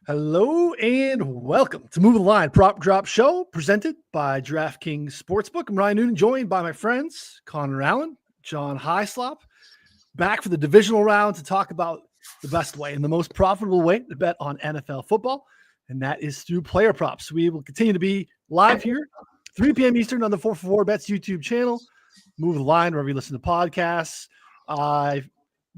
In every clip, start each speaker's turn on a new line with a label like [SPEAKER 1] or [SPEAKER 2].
[SPEAKER 1] Hello and welcome to Move the Line Prop Drop Show presented by DraftKings Sportsbook. I'm Ryan Noonan, joined by my friends Connor Allen, John Highslop, back for the divisional round to talk about the best way and the most profitable way to bet on NFL football, and that is through player props. We will continue to be live here, 3 p.m. Eastern on the 444 Bets YouTube channel. Move the Line wherever you listen to podcasts.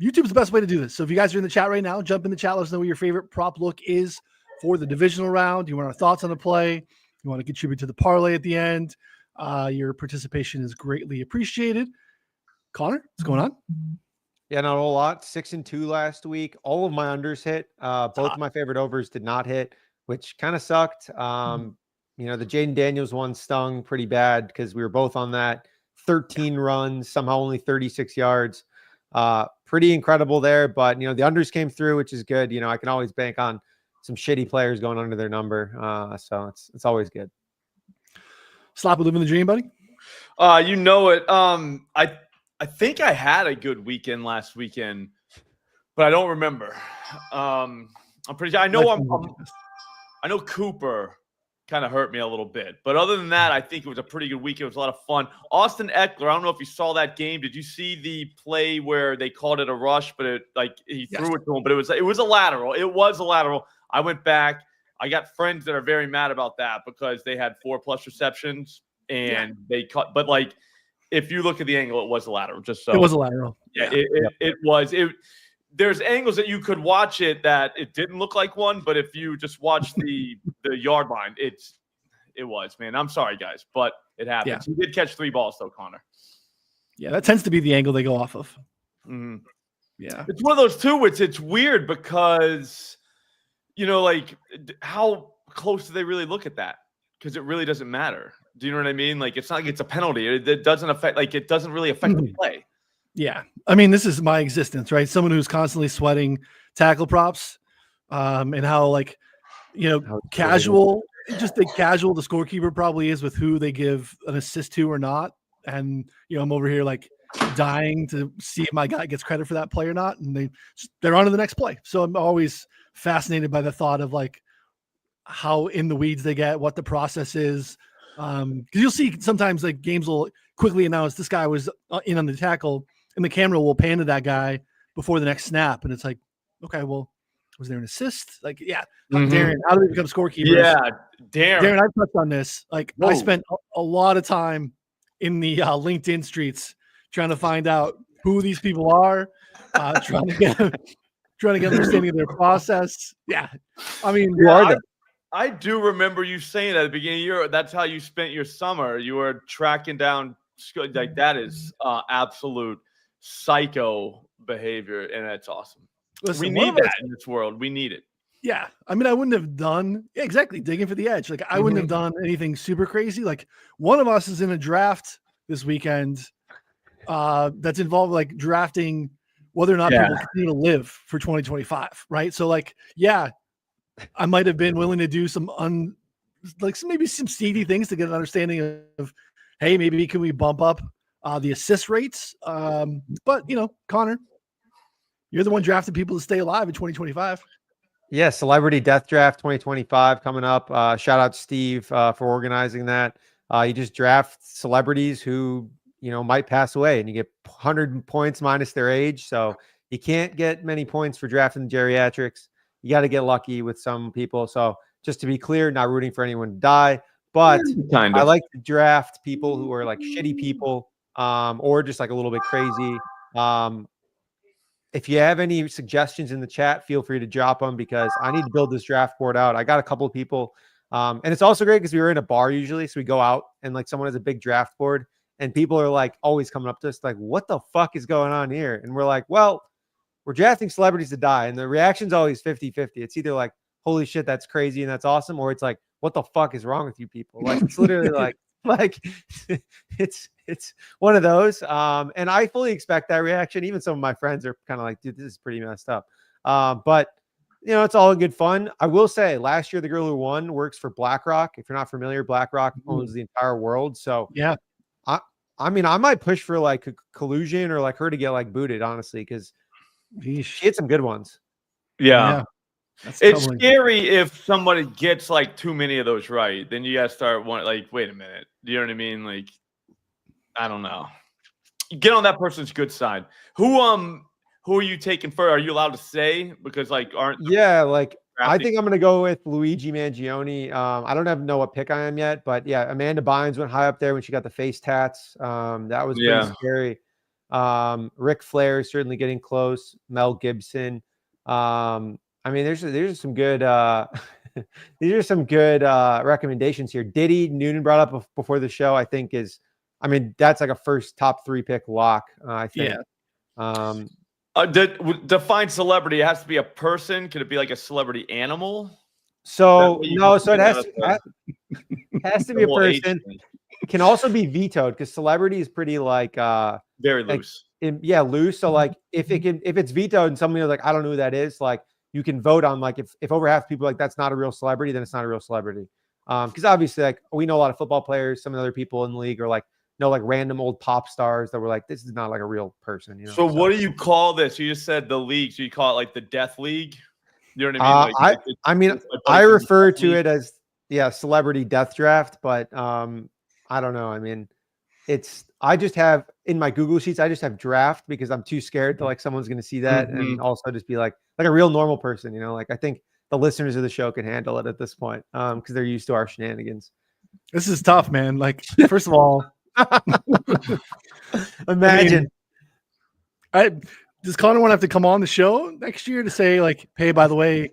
[SPEAKER 1] YouTube's the best way to do this. So if you guys are in the chat right now, jump in the chat. Let us know what your favorite prop look is for the divisional round. You want our thoughts on the play? You want to contribute to the parlay at the end? Your participation is greatly appreciated. Connor, what's going on?
[SPEAKER 2] Yeah, not a whole lot. 6-2 last week. All of my unders hit. Both of my favorite overs did not hit, which kind of sucked. The Jaden Daniels one stung pretty bad because we were both on that. 13 runs, somehow only 36 yards. Pretty incredible there, but the unders came through, which is good. I can always bank on some shitty players going under their number. So it's always good.
[SPEAKER 1] Sloppy living the dream, buddy.
[SPEAKER 3] You know it. I think I had a good weekend last weekend, but I don't remember. I'm pretty sure I know Cooper kind of hurt me a little bit. But other than that, I think it was a pretty good week. It was a lot of fun. Austin Eckler, I don't know if you saw that game. Did you see the play where they called it a rush, but he threw it to him, but it was a lateral. It was a lateral. I went back. I got friends that are very mad about that because they had 4+ receptions and they cut. But if you look at the angle, it was a lateral. Just so
[SPEAKER 1] it was a lateral.
[SPEAKER 3] Yeah, it was. There's angles that you could watch it that it didn't look like one, but if you just watch the yard line, it was, man. I'm sorry, guys, but it happens.
[SPEAKER 1] Yeah.
[SPEAKER 3] He did catch 3 balls, though, Connor.
[SPEAKER 1] Yeah, that tends to be the angle they go off of.
[SPEAKER 3] Mm-hmm.
[SPEAKER 1] Yeah.
[SPEAKER 3] It's one of those, too, it's weird because, how close do they really look at that? Because it really doesn't matter. Do you know what I mean? It's not like it's a penalty. It doesn't affect, it doesn't really affect the play.
[SPEAKER 1] Yeah. I mean, this is my existence, right? Someone who's constantly sweating tackle props and how casual, just the casual the scorekeeper probably is with who they give an assist to or not. And, I'm over here dying to see if my guy gets credit for that play or not. And they're on to the next play. So I'm always fascinated by the thought of how in the weeds they get, what the process is. Because you'll see sometimes games will quickly announce this guy was in on the tackle, and the camera will pan to that guy before the next snap. And it's okay, well, was there an assist? Darren, how do we become scorekeepers?
[SPEAKER 3] Yeah, Darren,
[SPEAKER 1] I've touched on this. I spent a lot of time in the LinkedIn streets trying to find out who these people are, trying to get understanding of their process. Yeah. I mean,
[SPEAKER 3] I do remember you saying at the beginning of the year, that's how you spent your summer. You were tracking down, that is absolute psycho behavior, and that's awesome.
[SPEAKER 1] Listen,
[SPEAKER 3] we need that in this world. We need it.
[SPEAKER 1] Yeah. I mean, I wouldn't have done exactly digging for the edge. I wouldn't have done anything super crazy. One of us is in a draft this weekend that's involved drafting whether or not people continue to live for 2025. Right. So I might have been willing to do maybe some seedy things to get an understanding of, hey, maybe can we bump up the assist rates? But Connor, you're the one drafting people to stay alive in 2025.
[SPEAKER 2] Yeah, Celebrity Death Draft 2025 coming up. Shout out to Steve for organizing that. You just draft celebrities who might pass away, and you get 100 points minus their age. So you can't get many points for drafting geriatrics. You got to get lucky with some people. So just to be clear, not rooting for anyone to die, but I like to draft people who are shitty people, or just a little bit crazy. If you have any suggestions in the chat, feel free to drop them because I need to build this draft board out. I got a couple of people, and it's also great because we were in a bar usually, so we go out and someone has a big draft board, and people are always coming up to us what the fuck is going on here? And we're well, we're drafting celebrities to die, and the reaction's always 50-50. It's either holy shit, that's crazy and that's awesome, or it's what the fuck is wrong with you people? It's literally it's one of those. And I fully expect that reaction. Even some of my friends are kind of dude, this is pretty messed up. But it's all in good fun. I will say last year, the girl who won works for BlackRock. If you're not familiar, BlackRock owns the entire world. So
[SPEAKER 1] yeah,
[SPEAKER 2] I mean, I might push for a collusion or her to get booted, honestly, because she had some good ones.
[SPEAKER 3] Yeah. It's scary if somebody gets like too many of those right. Then you gotta start like, wait a minute. You know what I mean? Like, I don't know. Get on that person's good side. Who are you taking for? Are you allowed to say? Because like
[SPEAKER 2] I think I'm gonna go with Luigi Mangione. I don't know what pick I am yet, but yeah, Amanda Bynes went high up there when she got the face tats. That was pretty scary. Ric Flair is certainly getting close. Mel Gibson. I mean, there's some good these are some good recommendations here. Diddy Noonan brought up before the show, I think that's like a first top 3 pick lock, I think.
[SPEAKER 3] Define celebrity. It has to be a person. Could it be like a celebrity animal?
[SPEAKER 2] So no, so it has to be a person. It can also be vetoed because celebrity is pretty like
[SPEAKER 3] very loose.
[SPEAKER 2] Loose. So like if it's vetoed and somebody was like, I don't know who that is, like you can vote on like if over half people like that's not a real celebrity, then it's not a real celebrity. Because obviously like we know a lot of football players, some of the other people in the league are like like random old pop stars that were like, this is not like a real person. You know?
[SPEAKER 3] So what do you call this? You just said the league. So you call it like the death league? You know what I
[SPEAKER 2] mean? I refer to it as celebrity death draft, but I don't know. I mean, I just have in my Google Sheets, I just have draft because I'm too scared to like someone's going to see that and also just be like a real normal person, you know, like I think the listeners of the show can handle it at this point because they're used to our shenanigans.
[SPEAKER 1] This is tough, man. Like, first of all,
[SPEAKER 2] imagine.
[SPEAKER 1] Does Connor want to have to come on the show next year to say like, hey, by the way,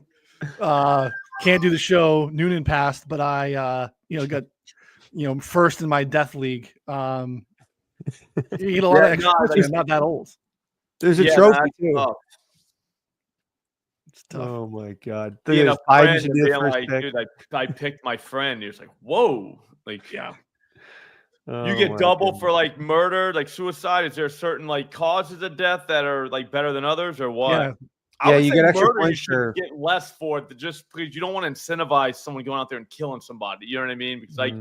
[SPEAKER 1] can't do the show. Noonan passed, but I, got, first in my death league. You get a lot of extra. I'm not that old.
[SPEAKER 2] There's a trophy too. Tough. It's tough. Oh my God!
[SPEAKER 3] Being a friend and being like, dude, I picked my friend. He was like, whoa, like yeah. You get double for like murder, like suicide. Is there certain like causes of death that are like better than others, or what?
[SPEAKER 2] Yeah, you get extra points for
[SPEAKER 3] get less for it, just because you don't want to incentivize someone going out there and killing somebody. You know what I mean? Because like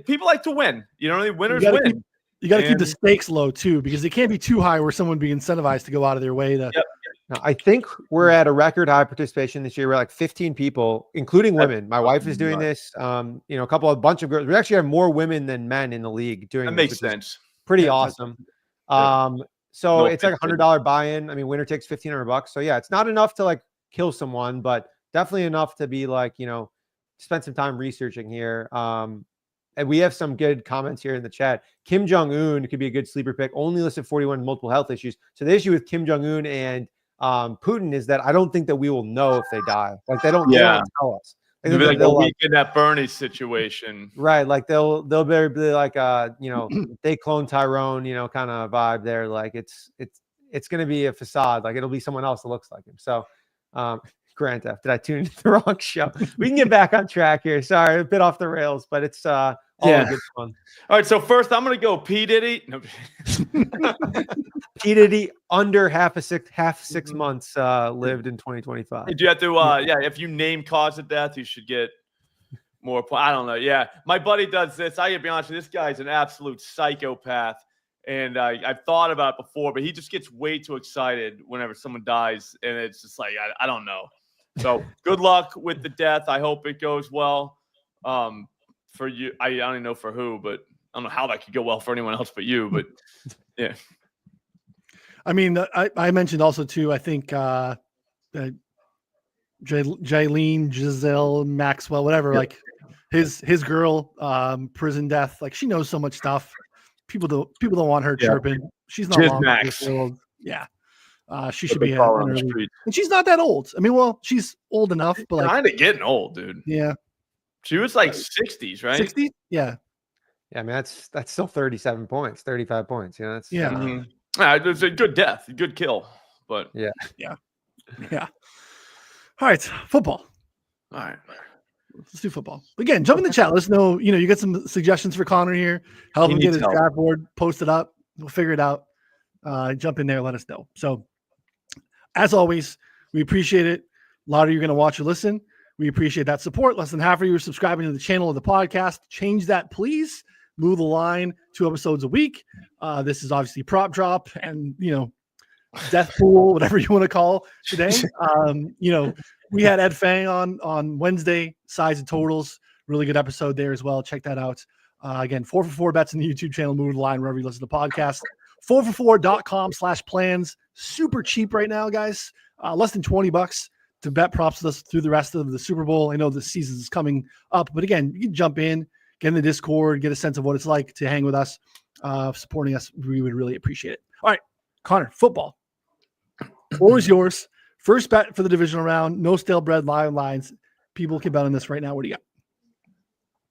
[SPEAKER 3] people like to win. You know, winners win.
[SPEAKER 1] You got to keep the stakes low too, because they can't be too high where someone be incentivized to go out of their way to.
[SPEAKER 3] Yep.
[SPEAKER 2] Now, I think we're at a record high participation this year. We're like 15 people, including women. My wife is doing this. A bunch of girls. We actually have more women than men in the league doing
[SPEAKER 3] that. Makes sense.
[SPEAKER 2] Pretty awesome. So it's like $100 buy-in. I mean, winner takes $1,500. So yeah, it's not enough to like kill someone, but definitely enough to be like, spend some time researching here. And we have some good comments here in the chat. Kim Jong-un could be a good sleeper pick. Only listed 41 multiple health issues. So the issue with Kim Jong-un and Putin is that I don't think that we will know if they die. Like they don't tell us.
[SPEAKER 3] They'll be like a week in that Bernie situation,
[SPEAKER 2] right? Like they'll be like they clone Tyrone, kind of vibe there. Like it's going to be a facade. Like it'll be someone else that looks like him. So Grand Theft, did I tune into the wrong show? We can get back on track here. Sorry, a bit off the rails, but it's all good fun.
[SPEAKER 3] All right, so first I'm gonna go P. Diddy. No.
[SPEAKER 2] P. Diddy under half 6 months lived in 2025.
[SPEAKER 3] Did you have to if you name cause of death, you should get more points. I don't know. Yeah, my buddy does this. I gotta be honest with you, this guy's an absolute psychopath. And I've thought about it before, but he just gets way too excited whenever someone dies. And it's just like, I don't know. So good luck with the death. I hope it goes well for you. I don't even know for who, but I don't know how that could go well for anyone else but you. But yeah.
[SPEAKER 1] I mean, I mentioned also too, I think Jaylene, Giselle, Maxwell, whatever, like his girl, prison death, like she knows so much stuff. People don't want her chirping. She's not long. Yeah. She should be and she's not that old. I mean, well, she's old enough, but like
[SPEAKER 3] kind of getting old, dude.
[SPEAKER 1] Yeah.
[SPEAKER 3] She was like 60s, right?
[SPEAKER 1] 60? Yeah.
[SPEAKER 2] Yeah, I mean that's still 37 points, 35 points. That's
[SPEAKER 3] it's a good death, a good kill. But
[SPEAKER 1] yeah. All right, football.
[SPEAKER 3] All right.
[SPEAKER 1] Let's do football. Again, jump in the chat. Let us know, you get some suggestions for Connor here. Help him get his draft board posted up. We'll figure it out. Jump in there, let us know. So as always, we appreciate it. A lot of you are going to watch or listen. We appreciate that support. Less than half of you are subscribing to the channel of the podcast. Change that, please. Move the line 2 episodes a week. This is obviously Prop Drop. And, death pool, whatever you want to call today. We had Ed Fang on Wednesday, sides and totals. Really good episode there as well. Check that out. Again, 4 for 4 bets in the YouTube channel, Moving the Line, wherever you listen to podcasts. 4for4.com/plans. Super cheap right now, guys. Less than $20 to bet props with us through the rest of the Super Bowl. I know the season is coming up, but again, you can jump in, get in the Discord, get a sense of what it's like to hang with us, supporting us. We would really appreciate it. All right, Connor, football. Floor is yours. First bet for the divisional round. No stale bread, live lines. People can bet on this right now. What do you got?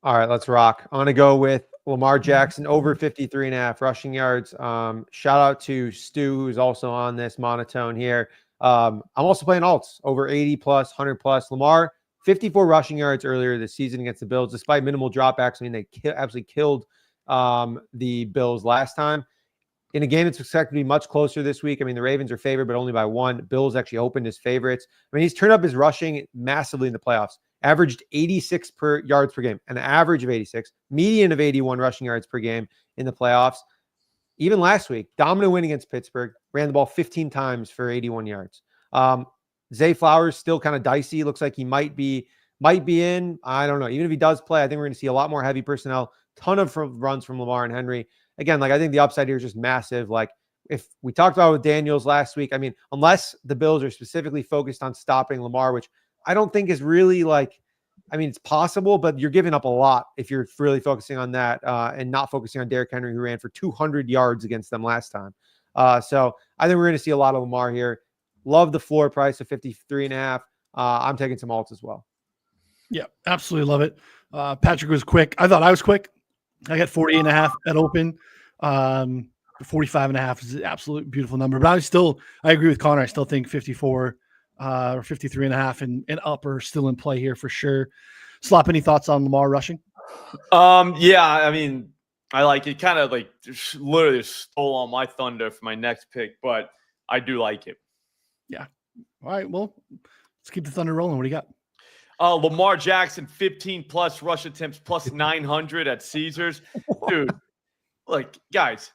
[SPEAKER 2] All right, let's rock. I'm going to go with Lamar Jackson over 53.5 rushing yards. Shout out to Stu, who's also on this monotone here. I'm also playing alts over 80 plus, 100 plus. Lamar, 54 rushing yards earlier this season against the Bills, despite minimal dropbacks. I mean, they absolutely killed the Bills last time. In a game that's expected to be much closer this week, I mean, the Ravens are favored, but only by 1. Bills actually opened as favorites. I mean, he's turned up his rushing massively in the playoffs. Averaged 86 yards per game, an average of 86, median of 81 rushing yards per game in the playoffs. Even last week, dominant win against Pittsburgh, ran the ball 15 times for 81 yards. Zay Flowers still kind of dicey. Looks like he might be in. I don't know. Even if he does play, I think we're going to see a lot more heavy personnel. Ton of runs from Lamar and Henry. Again, like I think the upside here is just massive. Like if we talked about with Daniels last week, I mean, unless the Bills are specifically focused on stopping Lamar, which I don't think is really like, I mean, it's possible, but you're giving up a lot if you're really focusing on that and not focusing on Derrick Henry, who ran for 200 yards against them last time. So I think we're going to see a lot of Lamar here. Love the floor price of 53.5. I'm taking some alts as well. Yeah,
[SPEAKER 1] absolutely love it. Patrick was quick. I thought I was quick. I got 48.5 at open. 45.5 is an absolute beautiful number. But I agree with Connor. I still think 54 or 53.5 and up are still in play here for sure. Slop, any thoughts on Lamar rushing?
[SPEAKER 3] Yeah, I mean, I like it. Kind of like literally stole all my thunder for my next pick, but I do like it.
[SPEAKER 1] Yeah. All right. Well, let's keep the thunder rolling. What do you got?
[SPEAKER 3] Lamar Jackson, 15 plus rush attempts, plus 900 at Caesars. Dude, like, guys,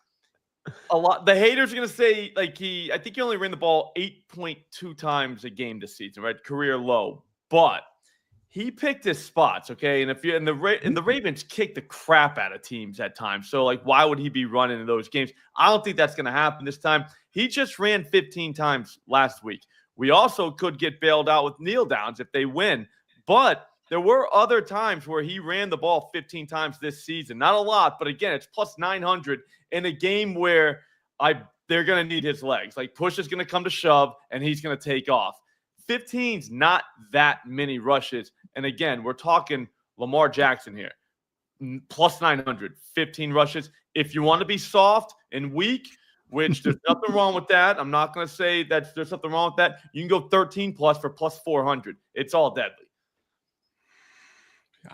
[SPEAKER 3] a lot. The haters are going to say, like, I think he only ran the ball 8.2 times a game this season, right? Career low. But he picked his spots, okay? And the Ravens kick the crap out of teams at times. So, like, why would he be running in those games? I don't think that's going to happen this time. He just ran 15 times last week. We also could get bailed out with kneel downs if they win. But there were other times where he ran the ball 15 times this season. Not a lot, but again, it's plus 900 in a game where they're going to need his legs. Like, push is going to come to shove, and he's going to take off. 15's not that many rushes. And again, we're talking Lamar Jackson here. Plus 900, 15 rushes. If you want to be soft and weak, which there's nothing wrong with that. I'm not going to say that there's something wrong with that. You can go 13 plus for plus 400. It's all deadly.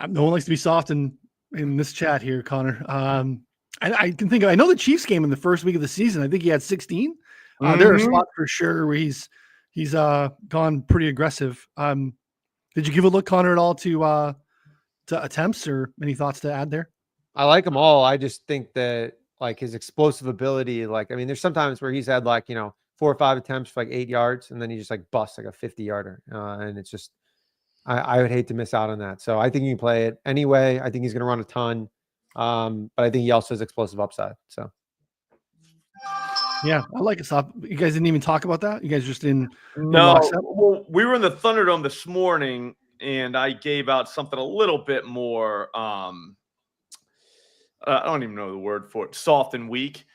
[SPEAKER 1] No one likes to be soft in this chat here, Connor. I can think I know the Chiefs game in the first week of the season. I think he had 16. There are spots for sure where he's gone pretty aggressive. Did you give a look, Connor, at all to attempts, or any thoughts to add there?
[SPEAKER 2] I like them all. I just think that like his explosive ability, like, I mean, there's sometimes where he's had like, 4 or 5 attempts for like 8 yards, and then he just like busts like a 50-yarder. And it's just, I would hate to miss out on that. So I think you can play it anyway. I think he's going to run a ton. But I think he also has explosive upside. So.
[SPEAKER 1] Yeah, I like it. So you guys didn't even talk about that? You guys just
[SPEAKER 3] No. Well, we were in the Thunderdome this morning, and I gave out something a little bit more I don't even know the word for it. Soft and weak.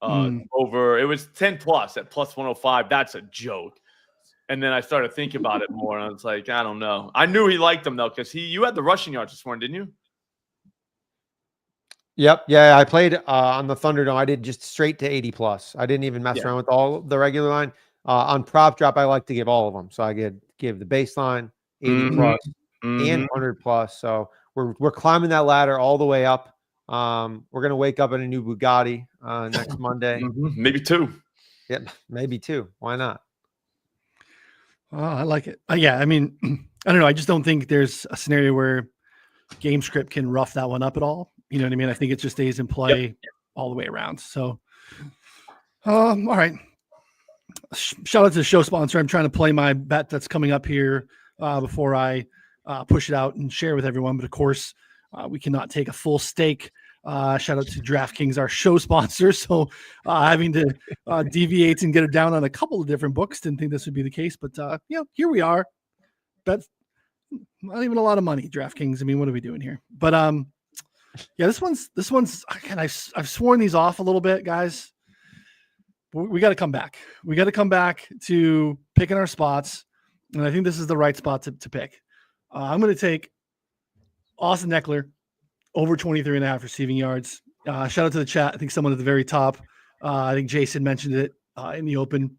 [SPEAKER 3] Over it was 10 plus at plus 105. That's a joke. And then I started thinking about it more, and I was like, I don't know. I knew he liked them though, because you had the rushing yards this morning, didn't you?
[SPEAKER 2] Yep. Yeah, I played on the Thunderdome. I did just straight to 80 plus. I didn't even mess around with all the regular line. On prop drop, I like to give all of them. So I give the baseline 80 plus and 100 plus. So we're climbing that ladder all the way up. We're gonna wake up in a new Bugatti next Monday.
[SPEAKER 3] Maybe 2.
[SPEAKER 2] Yep, maybe 2. Why not?
[SPEAKER 1] Oh, I like it. Yeah, I mean, I don't know. I just don't think there's a scenario where game script can rough that one up at all. You know what I mean? I think it just stays in play all the way around. So, all right. shout out to the show sponsor. I'm trying to play my bet that's coming up here before I push it out and share with everyone. But of course, we cannot take a full stake. Shout out to DraftKings, our show sponsor. So having to deviate and get it down on a couple of different books. Didn't think this would be the case, but here we are. Bet not even a lot of money, DraftKings. I mean, what are we doing here? But this one's again, I've sworn these off a little bit, guys. We got to come back. We got to come back to picking our spots. And I think this is the right spot to pick. I'm going to take Austin Eckler over 23.5 receiving yards. Shout out to the chat. I think someone at the very top. I think Jason mentioned it in the open.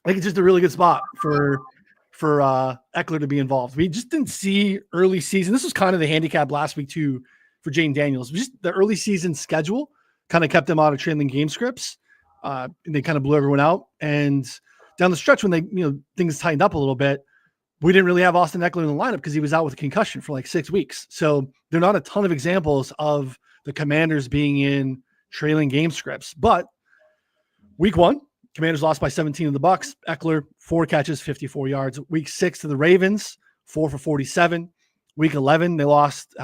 [SPEAKER 1] I think it's just a really good spot for Eckler to be involved. We just didn't see early season. This was kind of the handicap last week too for Jane Daniels. Just the early season schedule kind of kept them out of trailing game scripts. And they kind of blew everyone out. And down the stretch when they, things tightened up a little bit, we didn't really have Austin Eckler in the lineup because he was out with a concussion for like 6 weeks. So there are not a ton of examples of the Commanders being in trailing game scripts. But week 1, Commanders lost by 17 to the Bucks. Eckler, 4 catches, 54 yards. Week 6 to the Ravens, 4 for 47. Week 11, they lost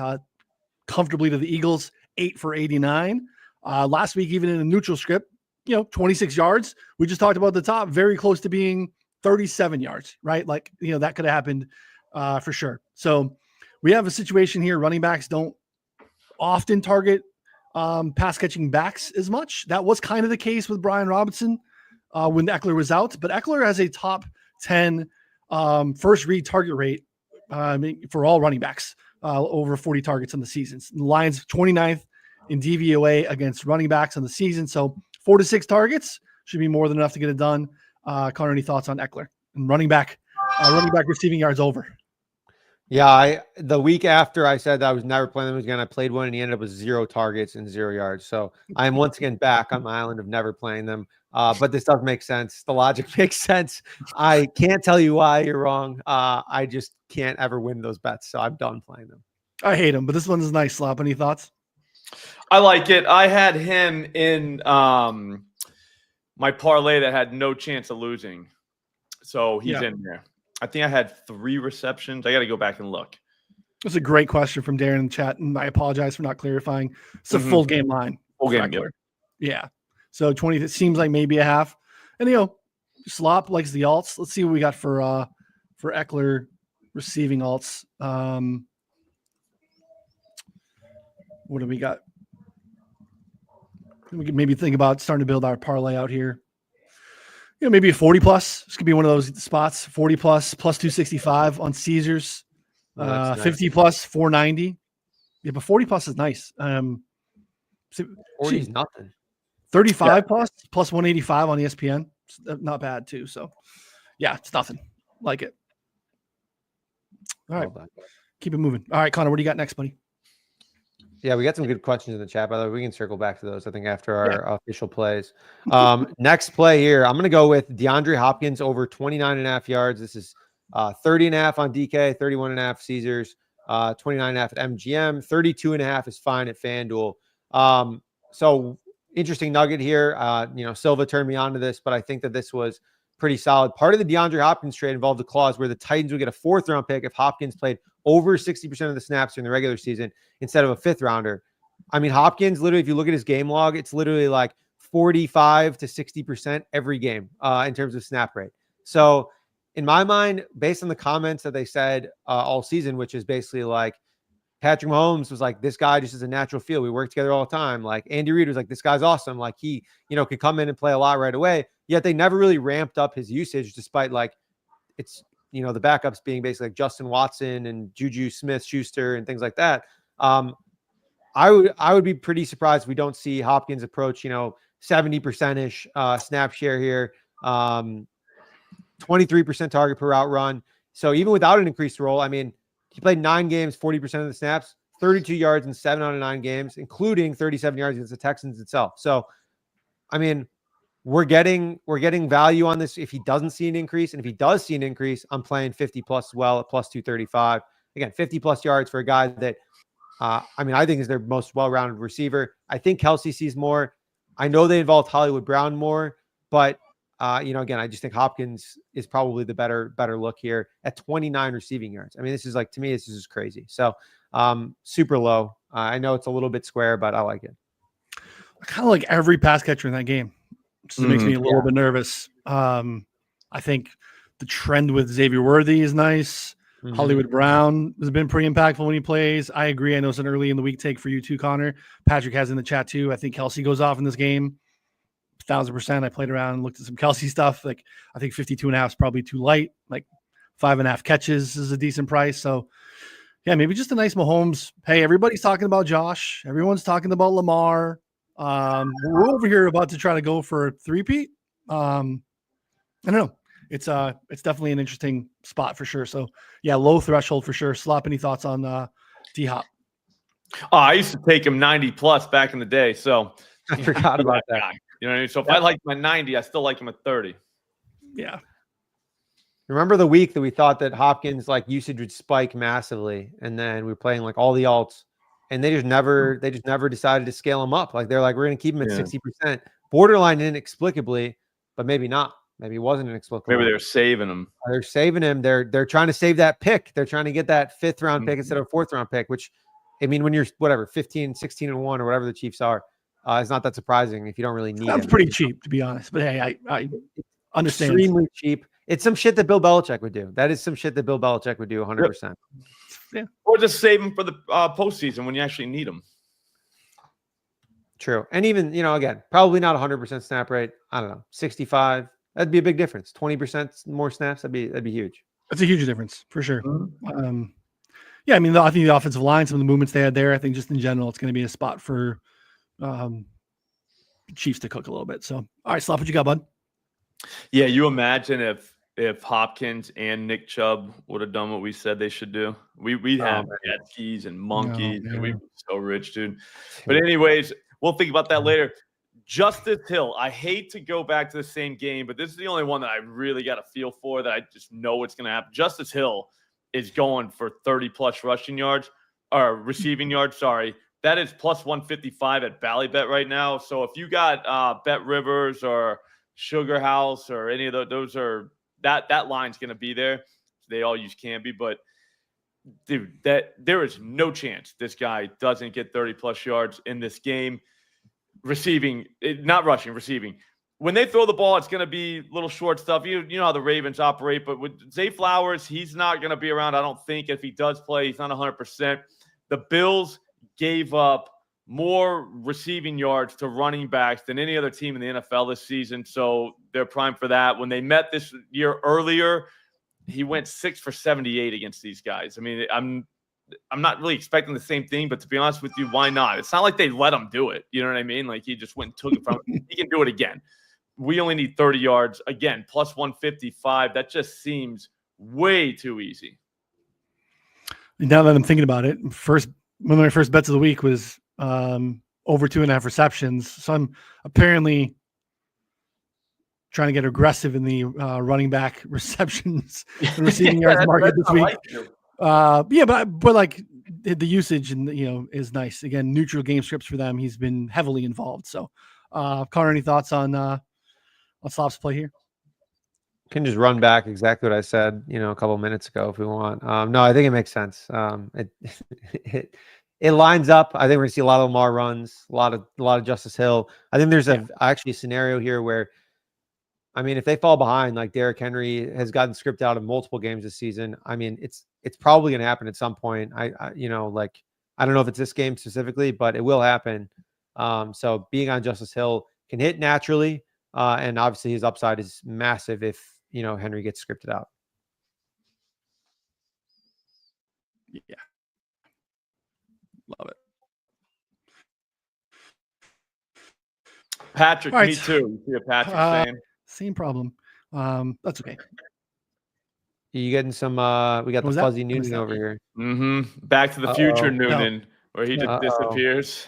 [SPEAKER 1] comfortably to the Eagles, 8 for 89. Last week, even in a neutral script, 26 yards. We just talked about the top, very close to being 37 yards, right? Like, that could have happened for sure. So we have a situation here. Running backs don't often target pass catching backs as much. That was kind of the case with Brian Robinson when Eckler was out, but Eckler has a top 10 first read target rate for all running backs, over 40 targets in the season. The Lions 29th in DVOA against running backs on the season. So 4 to 6 targets should be more than enough to get it done. Connor, any thoughts on Eckler and running back receiving yards over?
[SPEAKER 2] Yeah, the week after I said that I was never playing them again, I played one and he ended up with 0 targets and 0 yards. So I am once again back on my island of never playing them. But this does make sense. The logic makes sense. I can't tell you why you're wrong. I just can't ever win those bets. So I'm done playing them.
[SPEAKER 1] I hate them, but this one's nice. Slop, any thoughts?
[SPEAKER 3] I like it. I had him in my parlay that had no chance of losing. So he's in there. I think I had 3 receptions. I got to go back and look.
[SPEAKER 1] That's a great question from Darren in the chat, and I apologize for not clarifying. It's a full game line.
[SPEAKER 3] Full game.
[SPEAKER 1] Yeah. So 20, it seems like maybe a half. And, Slop likes the alts. Let's see what we got for Eckler receiving alts. What do we got? We could maybe think about starting to build our parlay out here. Maybe a 40 plus. This could be one of those spots. 40 plus 265 on Caesars. 50 plus 490. Yeah, but 40 plus is nice. 40
[SPEAKER 2] is nothing.
[SPEAKER 1] 35 plus 185 on ESPN. Not bad too. So yeah, it's nothing. Like it. All right. Keep it moving. All right, Connor, what do you got next, buddy?
[SPEAKER 2] Yeah, we got some good questions in the chat, by the way. We can circle back to those, I think, after our official plays. Next play here, I'm going to go with DeAndre Hopkins over 29.5 yards. This is 30.5 on DK, 31.5 Caesars, 29.5 at MGM, 32.5 is fine at FanDuel. So interesting nugget here. Silva turned me on to this, but I think that this was pretty solid. Part of the DeAndre Hopkins trade involved a clause where the Titans would get a 4th round pick if Hopkins played over 60% of the snaps during the regular season instead of a 5th rounder. I mean, Hopkins, literally, if you look at his game log, it's literally like 45 to 60% every game in terms of snap rate. So in my mind, based on the comments that they said all season, which is basically like Patrick Mahomes was like, this guy just is a natural feel. We work together all the time. Like Andy Reid was like, this guy's awesome. Like he, could come in and play a lot right away. Yet they never really ramped up his usage despite it's, the backups being basically like Justin Watson and Juju Smith-Schuster and things like that. I would be pretty surprised if we don't see Hopkins approach, 70%-ish snap share here, 23% target per route run. So even without an increased role, I mean, he played 9 games, 40% of the snaps, 32 yards in 7 out of 9 games, including 37 yards against the Texans itself. So, I mean, we're getting value on this if he doesn't see an increase. And if he does see an increase, I'm playing 50 plus as well at plus 235. Again, 50 plus yards for a guy that, I think is their most well-rounded receiver. I think Kelsey sees more. I know they involved Hollywood Brown more, but Again, I just think Hopkins is probably the better look here at 29 receiving yards. I mean, this is like, to me, this is just crazy. So super low. I know it's a little bit square, but I like it.
[SPEAKER 1] I kind of like every pass catcher in that game. It makes me a little bit nervous. I think the trend with Xavier Worthy is nice. Hollywood Brown has been pretty impactful when he plays. I agree. I know it's an early in the week take for you too, Connor. Patrick has in the chat too. I think Kelsey goes off in this game. 1,000%. I played around and looked at some Kelsey stuff. Like, I think 52.5 is probably too light. Like 5.5 catches is a decent price. So yeah, maybe just a nice Mahomes. Hey, everybody's talking about Josh. Everyone's talking about Lamar. We're over here about to try to go for a three-peat. I don't know. It's definitely an interesting spot for sure. So yeah, low threshold for sure. Slop, any thoughts on D-Hop?
[SPEAKER 3] Oh, I used to take him 90 plus back in the day. So
[SPEAKER 2] I forgot about that.
[SPEAKER 3] You know what I mean? So if I like my 90, I still like him at 30.
[SPEAKER 1] Yeah.
[SPEAKER 2] Remember the week that we thought that Hopkins like usage would spike massively, and then we were playing like all the alts, and they just never decided to scale him up. Like they're like, we're gonna keep him at 60%, borderline inexplicably, but maybe not. Maybe it wasn't inexplicable.
[SPEAKER 3] Maybe they're saving him.
[SPEAKER 2] They're saving him. They're trying to save that pick. They're trying to get that 5th round pick instead of 4th round pick, which, I mean, when you're whatever 15, 16 and 1 or whatever the Chiefs are, it's not that surprising if you don't really need it.
[SPEAKER 1] That's pretty cheap, to be honest. But hey, I understand.
[SPEAKER 2] Extremely cheap. It's some shit that Bill Belichick would do. That is some shit that Bill Belichick would do 100%.
[SPEAKER 1] Yeah.
[SPEAKER 3] Or just save him for the postseason when you actually need him.
[SPEAKER 2] True. And even, again, probably not 100% snap rate. I don't know, 65. That'd be a big difference. 20% more snaps. That'd be huge.
[SPEAKER 1] That's a huge difference for sure. Yeah, I mean, I think the offensive line, some of the movements they had there, I think just in general, it's going to be a spot for Chiefs to cook a little bit. So, all right, Slop, what you got, bud?
[SPEAKER 3] Yeah, you imagine if Hopkins and Nick Chubb would have done what we said they should do. We'd have jet skis and monkeys. And we'd be so rich, dude. But anyways, we'll think about that later. Justice Hill. I hate to go back to the same game, but this is the only one that I really got a feel for that I just know what's going to happen. Justice Hill is going for 30-plus rushing yards or receiving yards. Sorry. That is plus 155 at Ballybet right now. So if you got Bet Rivers or Sugar House or any of those are that line's going to be there. They all use Canby, but dude, there is no chance this guy doesn't get 30-plus yards in this game. Receiving, not rushing, receiving. When they throw the ball, it's going to be little short stuff. You know how the Ravens operate, but with Zay Flowers, he's not going to be around. I don't think if he does play, he's not 100%. The Bills gave up more receiving yards to running backs than any other team in the NFL this season, so they're primed for that. When they met this year earlier, he went 6 for 78 against these guys. I mean, I'm not really expecting the same thing, but to be honest with you, why not? It's not like they let him do it. You know what I mean? Like he just went and took it from him. He can do it again. We only need 30 yards. Again, plus 155. That just seems way too easy.
[SPEAKER 1] Now that I'm thinking about it, one of my first bets of the week was over 2.5 receptions. So I'm apparently trying to get aggressive in the running back receptions and receiving yards market this week. But like the usage and is nice. Again, neutral game scripts for them. He's been heavily involved. So, Connor, any thoughts on Slop's play here?
[SPEAKER 2] Can just run back exactly what I said, a couple minutes ago if we want. No, I think it makes sense. It lines up. I think we're gonna see a lot of Lamar runs, a lot of Justice Hill. I think there's actually a scenario here where, I mean, if they fall behind, like Derrick Henry has gotten scripted out of multiple games this season. I mean, it's probably going to happen at some point. I don't know if it's this game specifically, but it will happen. So being on Justice Hill can hit naturally, and obviously his upside is massive if Henry gets scripted out.
[SPEAKER 1] Yeah, love it.
[SPEAKER 3] Patrick,
[SPEAKER 1] right.
[SPEAKER 3] Me too. You see what Patrick's saying?
[SPEAKER 1] Same problem. That's okay.
[SPEAKER 2] You getting some? We got the fuzzy Noonan over here.
[SPEAKER 3] Back to the future Noonan, where he just disappears.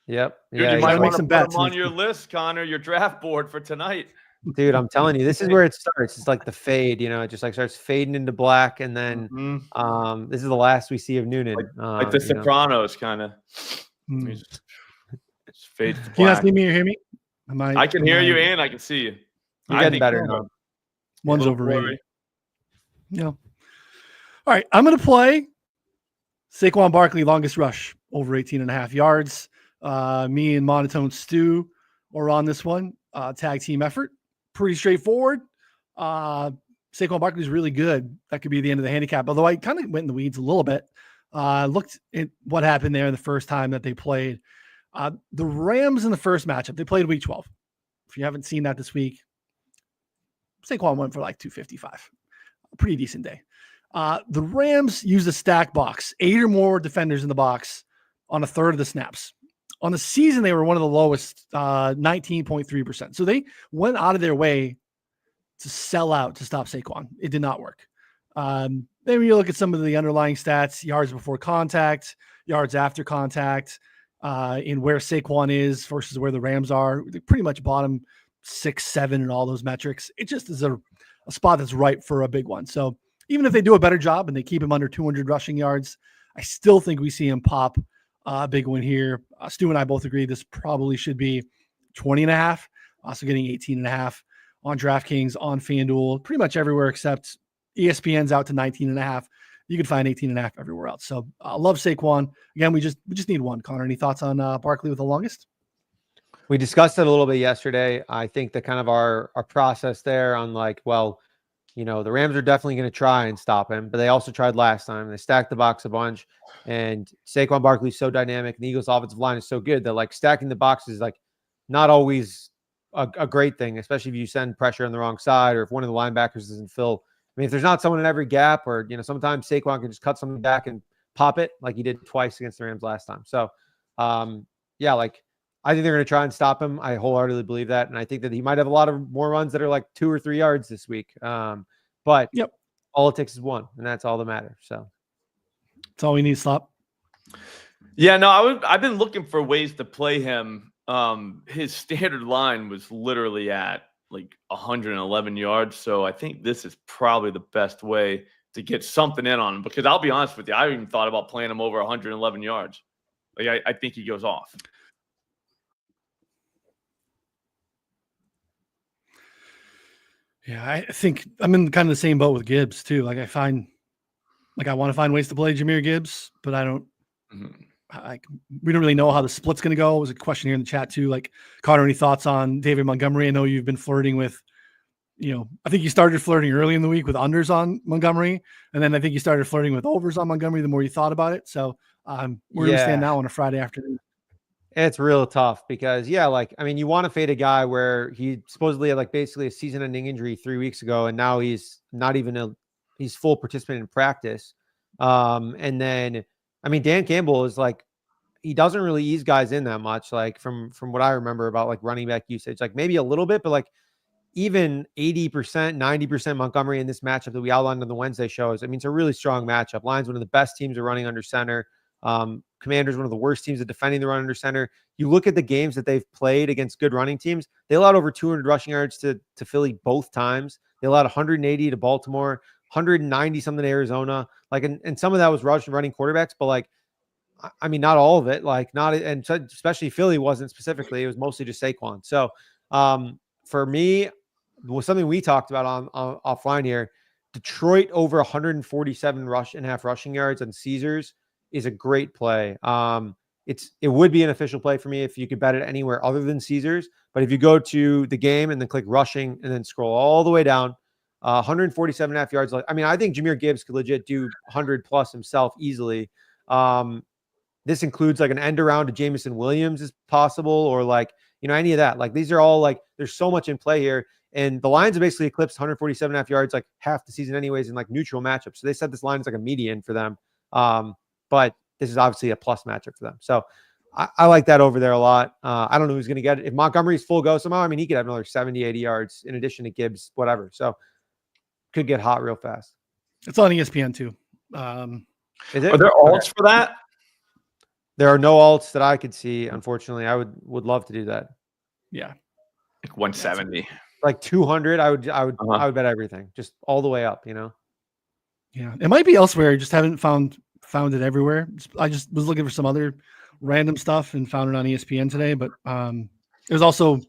[SPEAKER 2] Yep.
[SPEAKER 3] Dude, you might want to put him on your list, Connor, your draft board for tonight.
[SPEAKER 2] Dude, I'm telling you, this is where it starts. It's like the fade, it just like starts fading into black, and then this is the last we see of Noonan.
[SPEAKER 3] Like the Sopranos, kind of. Just fades to black.
[SPEAKER 1] Can you not see me or hear me?
[SPEAKER 3] I can hear you and I can see you.
[SPEAKER 2] You're
[SPEAKER 3] I
[SPEAKER 2] getting
[SPEAKER 3] think
[SPEAKER 2] better
[SPEAKER 3] so.
[SPEAKER 2] now.
[SPEAKER 1] One's
[SPEAKER 3] Yeah.
[SPEAKER 1] overrated. Yeah. All right. I'm going to play Saquon Barkley, longest rush, over 18.5 yards. Me and Monotone Stu are on this one. Tag team effort. Pretty straightforward. Saquon Barkley is really good. That could be the end of the handicap. Although I kind of went in the weeds a little bit. Looked at what happened there the first time that they played. The Rams in the first matchup, they played week 12. If you haven't seen that this week, Saquon went for like 255. A pretty decent day. The Rams used a stack box, 8 or more defenders in the box on a third of the snaps. On the season, they were one of the lowest, 19.3%. So they went out of their way to sell out to stop Saquon. It did not work. Then when you look at some of the underlying stats, yards before contact, yards after contact, in where Saquon is versus where the Rams are, they pretty much bottom 6, 7 in all those metrics. It just is a spot that's ripe for a big one. So even if they do a better job and they keep him under 200 rushing yards, I still think we see him pop a big one here. Stu and I both agree this probably should be 20.5. Also getting 18.5 on DraftKings, on FanDuel, pretty much everywhere except ESPN's out to 19.5. You can find 18.5 everywhere else. So I love Saquon. Again, we just need one. Connor, any thoughts on Barkley with the longest?
[SPEAKER 2] We discussed it a little bit yesterday. I think that kind of our process there on like, well, you know, the Rams are definitely going to try and stop him, but they also tried last time. They stacked the box a bunch, and Saquon Barkley is so dynamic, and the Eagles' offensive line is so good that like stacking the box is like not always a great thing, especially if you send pressure on the wrong side or if one of the linebackers doesn't fill. I mean, if there's not someone in every gap, or you know, sometimes Saquon can just cut something back and pop it like he did twice against the Rams last time. So, yeah, like I think they're going to try and stop him. I wholeheartedly believe that, and I think that he might have a lot of more runs that are like 2 or 3 yards this week. But
[SPEAKER 1] yep,
[SPEAKER 2] all it takes is one, and that's all that matters. So
[SPEAKER 1] that's all we need. Slop.
[SPEAKER 3] Yeah, no, I've been looking for ways to play him. His standard line was literally at like 111 yards. So I think this is probably the best way to get something in on him, because I'll be honest with you, I even thought about playing him over 111 yards. Like I think he goes off.
[SPEAKER 1] Yeah, I think I'm in kind of the same boat with Gibbs too. Like I want to find ways to play Jahmyr Gibbs, but I don't. We don't really know how the split's going to go. It was a question here in the chat too. Like, Connor, any thoughts on David Montgomery? I know you've been flirting with, I think you started flirting early in the week with unders on Montgomery, and then I think you started flirting with overs on Montgomery the more you thought about it. So where do we stand now on a Friday afternoon?
[SPEAKER 2] It's real tough because, like, I mean, you want to fade a guy where he supposedly had like basically a season-ending injury 3 weeks ago, and now he's not even he's full participant in practice. And then, I mean, Dan Campbell is like, he doesn't really ease guys in that much. Like from what I remember about like running back usage, like maybe a little bit, but like even 80%, 90% Montgomery in this matchup that we outlined on the Wednesday shows. I mean, it's a really strong matchup. Lions, one of the best teams are running under center. Commanders, one of the worst teams at defending the run under center. You look at the games that they've played against good running teams, they allowed over 200 rushing yards to Philly both times. They allowed 180 to Baltimore, 190 something to Arizona. Like, and some of that was running quarterbacks, but like, I mean, not all of it, like not, and especially Philly wasn't specifically, it was mostly just Saquon. So for me, was something we talked about on offline here, Detroit over 147 rushing yards on Caesars is a great play. It would be an official play for me if you could bet it anywhere other than Caesars. But if you go to the game and then click rushing and then scroll all the way down, 147.5 yards. I mean, I think Jahmyr Gibbs could legit do 100 plus himself easily. This includes like an end around to Jamison Williams is possible, or like, any of that. Like, these are all like, there's so much in play here. And the Lions have basically eclipsed 147.5 yards like half the season anyways in like neutral matchups. So they said this line is like a median for them. But this is obviously a plus matchup for them. So I like that over there a lot. I don't know who's going to get it. If Montgomery's full go somehow, I mean, he could have another 70, 80 yards in addition to Gibbs, whatever. So could get hot real fast.
[SPEAKER 1] It's on ESPN too.
[SPEAKER 2] Is it?
[SPEAKER 3] Are there alts for that?
[SPEAKER 2] There are no alts that I could see. Unfortunately, I would love to do that.
[SPEAKER 1] Yeah.
[SPEAKER 3] Like 170.
[SPEAKER 2] Like 200. I would bet everything just all the way up,
[SPEAKER 1] Yeah. It might be elsewhere. I just haven't found it everywhere. I just was looking for some other random stuff and found it on ESPN today, but it was also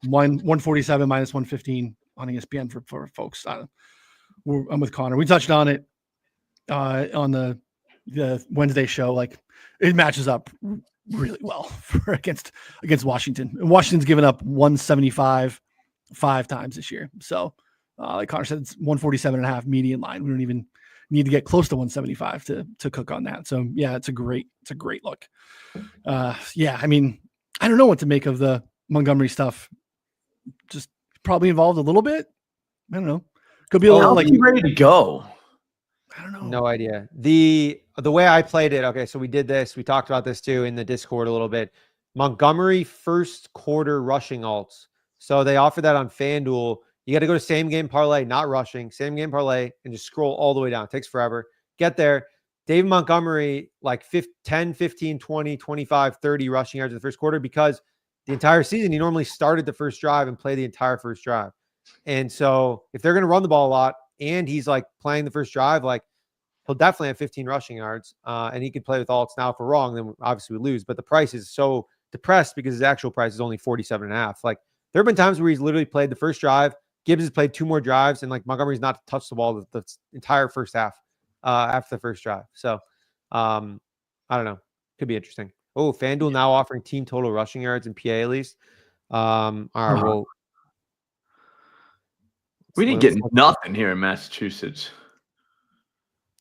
[SPEAKER 1] 147 minus 115 on ESPN for folks. I'm with Connor. We touched on it on the Wednesday show. Like, it matches up really well for against Washington. And Washington's given up 175 5 times this year. So like Connor said, it's 147.5 median line. We don't even need to get close to 175 to cook on that. So yeah, it's a great look. Yeah, I mean, I don't know what to make of the Montgomery stuff. Just probably involved a little bit. I don't know. Could be a little like
[SPEAKER 3] ready to go.
[SPEAKER 1] I don't know.
[SPEAKER 2] No idea. The way I played it, okay, so we did this. We talked about this too in the Discord a little bit. Montgomery first quarter rushing alts. So they offer that on FanDuel. You got to go to same game parlay, not rushing, same game parlay, and just scroll all the way down. It takes forever. Get there. David Montgomery, like 10, 15, 20, 25, 30 rushing yards in the first quarter, because the entire season he normally started the first drive and played the entire first drive. And so if they're going to run the ball a lot and he's like playing the first drive, like he'll definitely have 15 rushing yards and he could play with alts. Now, if we're wrong, then obviously we lose. But the price is so depressed because his actual price is only 47.5. Like, there have been times where he's literally played the first drive. Gibbs has played 2 more drives, and like Montgomery's not touched the ball the entire first half after the first drive. So I don't know. Could be interesting. Oh, FanDuel now offering team total rushing yards in PA at least. All right, well,
[SPEAKER 3] we didn't get nothing here in Massachusetts.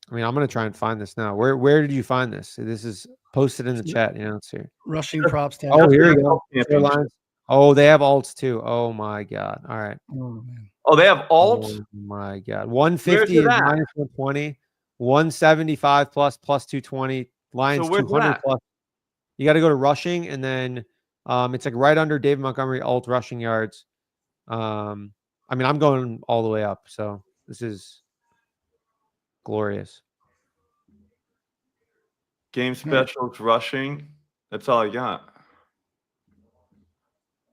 [SPEAKER 2] I mean, I'm gonna try and find this now. Where did you find this? This is posted in the chat. Let's see.
[SPEAKER 1] Rushing props.
[SPEAKER 2] Oh, here we go. Oh, they have alts too. Oh my god. All right.
[SPEAKER 1] Oh, man.
[SPEAKER 3] Oh, they have alts?
[SPEAKER 2] Oh my god. 150 is minus 120. 175 plus 220. Lions 200 plus. You got to go to rushing, and then it's like right under David Montgomery alt rushing yards. I mean, I'm going all the way up, so this is glorious.
[SPEAKER 3] Game specials rushing. That's all I got.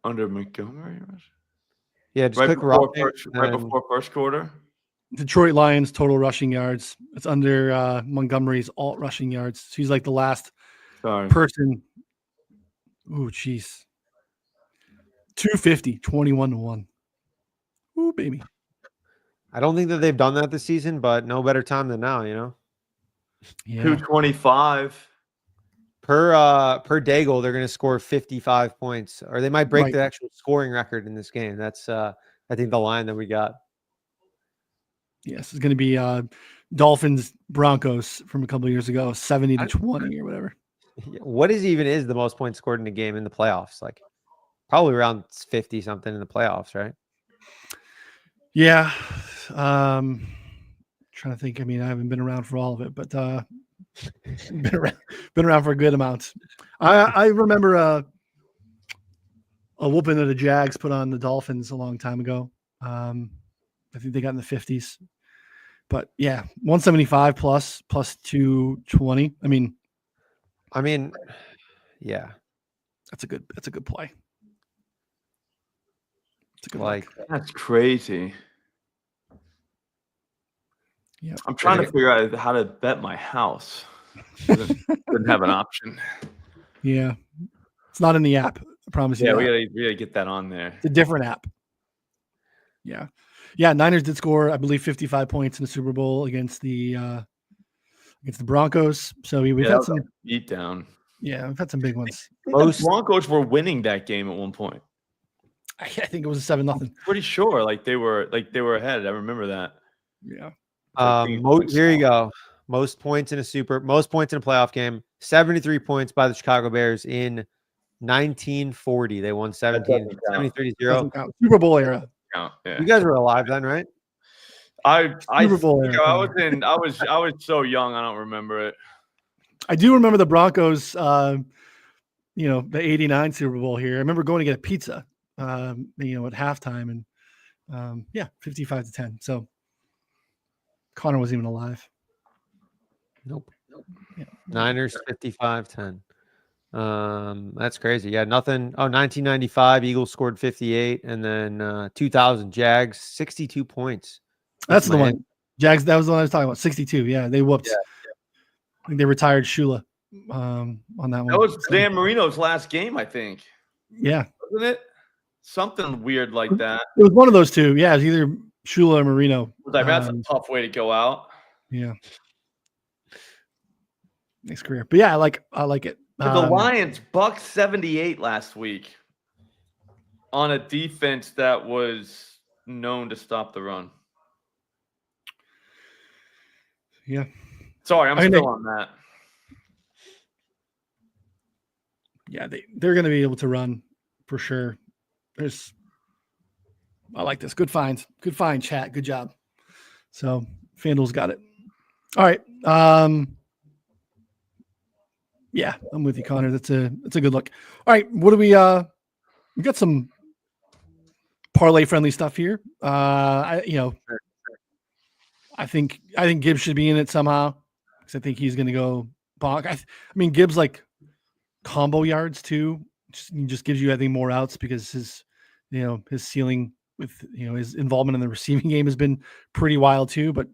[SPEAKER 3] Under Montgomery?
[SPEAKER 2] Yeah, just click rushing.
[SPEAKER 3] Right before first quarter.
[SPEAKER 1] Detroit Lions total rushing yards. It's under Montgomery's alt rushing yards. So he's like the last person. Ooh, jeez. 250, 21-1. Ooh, baby.
[SPEAKER 2] I don't think that they've done that this season, but no better time than now, you know?
[SPEAKER 1] Yeah.
[SPEAKER 3] 225.
[SPEAKER 2] Per Daigle, they're going to score 55 points, or they might break the actual scoring record in this game. That's, I think, the line that we got.
[SPEAKER 1] Yes, it's going to be Dolphins Broncos from a couple of years ago, 70-20 or whatever.
[SPEAKER 2] What is the most points scored in a game in the playoffs? Like, probably around 50 something in the playoffs, right?
[SPEAKER 1] Yeah. Trying to think. I mean, I haven't been around for all of it, but been around for a good amount. I remember a whooping that the Jags put on the Dolphins a long time ago. I think they got in the 50s. But yeah, 175 plus 220. I mean, yeah. That's a good play. It's a good
[SPEAKER 2] like
[SPEAKER 1] look.
[SPEAKER 3] That's crazy.
[SPEAKER 1] Yeah.
[SPEAKER 3] I'm trying to figure out how to bet my house. Didn't have an option.
[SPEAKER 1] Yeah. It's not in the app. I promise you.
[SPEAKER 3] Yeah, we gotta get that on there.
[SPEAKER 1] It's a different app. Yeah. Yeah, Niners did score, I believe, 55 points in the Super Bowl against the Broncos. So we've had some
[SPEAKER 3] beat down.
[SPEAKER 1] Yeah, we've had some big ones.
[SPEAKER 3] Most Broncos were winning that game at one point.
[SPEAKER 1] I think it was 7-0.
[SPEAKER 3] Pretty sure, they were ahead. I remember that.
[SPEAKER 1] Yeah.
[SPEAKER 2] Here you go. Most points in a playoff game. 73 points by the Chicago Bears in 1940. They won 73-0.
[SPEAKER 1] Super Bowl era.
[SPEAKER 3] Yeah.
[SPEAKER 2] You guys were alive then, right?
[SPEAKER 3] I was so young, I don't remember it.
[SPEAKER 1] I do remember the Broncos, the 89 Super Bowl here. I remember going to get a pizza, at halftime, and 55-10. So Connor wasn't even alive.
[SPEAKER 2] Nope.
[SPEAKER 1] Yeah.
[SPEAKER 2] Niners 55-10. That's crazy. Yeah, nothing. 1995 Eagles scored 58, and then 2000 Jags 62 points.
[SPEAKER 1] That's the one. Jags. That was the one I was talking about. 62. Yeah, they whooped. Yeah. I think they retired Shula on that one.
[SPEAKER 3] That was Dan Marino's last game, I think.
[SPEAKER 1] Yeah,
[SPEAKER 3] wasn't it? Something weird like that.
[SPEAKER 1] It was one of those two. Yeah, it was either Shula or Marino.
[SPEAKER 3] That's a tough way to go out.
[SPEAKER 1] Yeah. Nice career. But yeah, I like it.
[SPEAKER 3] The Lions bucked 78 last week on a defense that was known to stop the run.
[SPEAKER 1] Yeah.
[SPEAKER 3] Sorry, I'm still on that.
[SPEAKER 1] Yeah, they're going to be able to run for sure. I like this. Good finds. Good find, chat. Good job. So FanDuel's got it. All right. Yeah, I'm with you, Connor. That's a good look. All right. What do we got some parlay friendly stuff here. I think Gibbs should be in it somehow because I think he's going to go bonk. I mean, Gibbs like combo yards too. Just gives you, I think, more outs because his ceiling with his involvement in the receiving game has been pretty wild too. But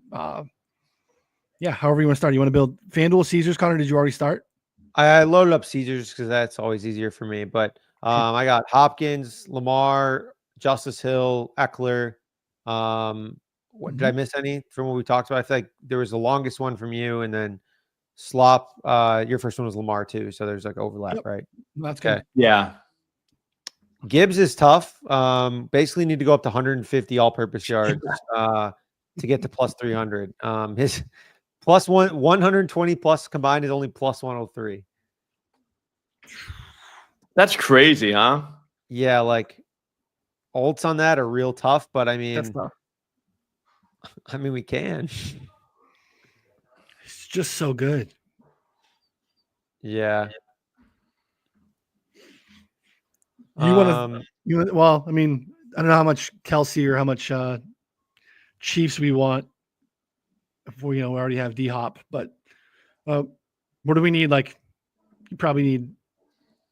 [SPEAKER 1] yeah, however you want to start. You want to build FanDuel Caesars, Connor? Did you already start?
[SPEAKER 2] I loaded up Caesars because that's always easier for me. But I got Hopkins, Lamar, Justice Hill, Eckler. Did I miss any from what we talked about? I feel like there was the longest one from you, and then Slop. Your first one was Lamar too, so there's like overlap, right?
[SPEAKER 1] That's good.
[SPEAKER 3] Yeah.
[SPEAKER 2] Gibbs is tough. Basically need to go up to 150 all-purpose yards to get to plus 300. His plus 120 plus combined is only plus 103.
[SPEAKER 3] That's crazy, huh?
[SPEAKER 2] Yeah, like alts on that are real tough, but I mean,
[SPEAKER 1] That's tough.
[SPEAKER 2] We can.
[SPEAKER 1] It's just so good.
[SPEAKER 2] Yeah.
[SPEAKER 1] Well, I mean, I don't know how much Kelsey or how much Chiefs we want. If we already have D-Hop, but what do we need? Like, you probably need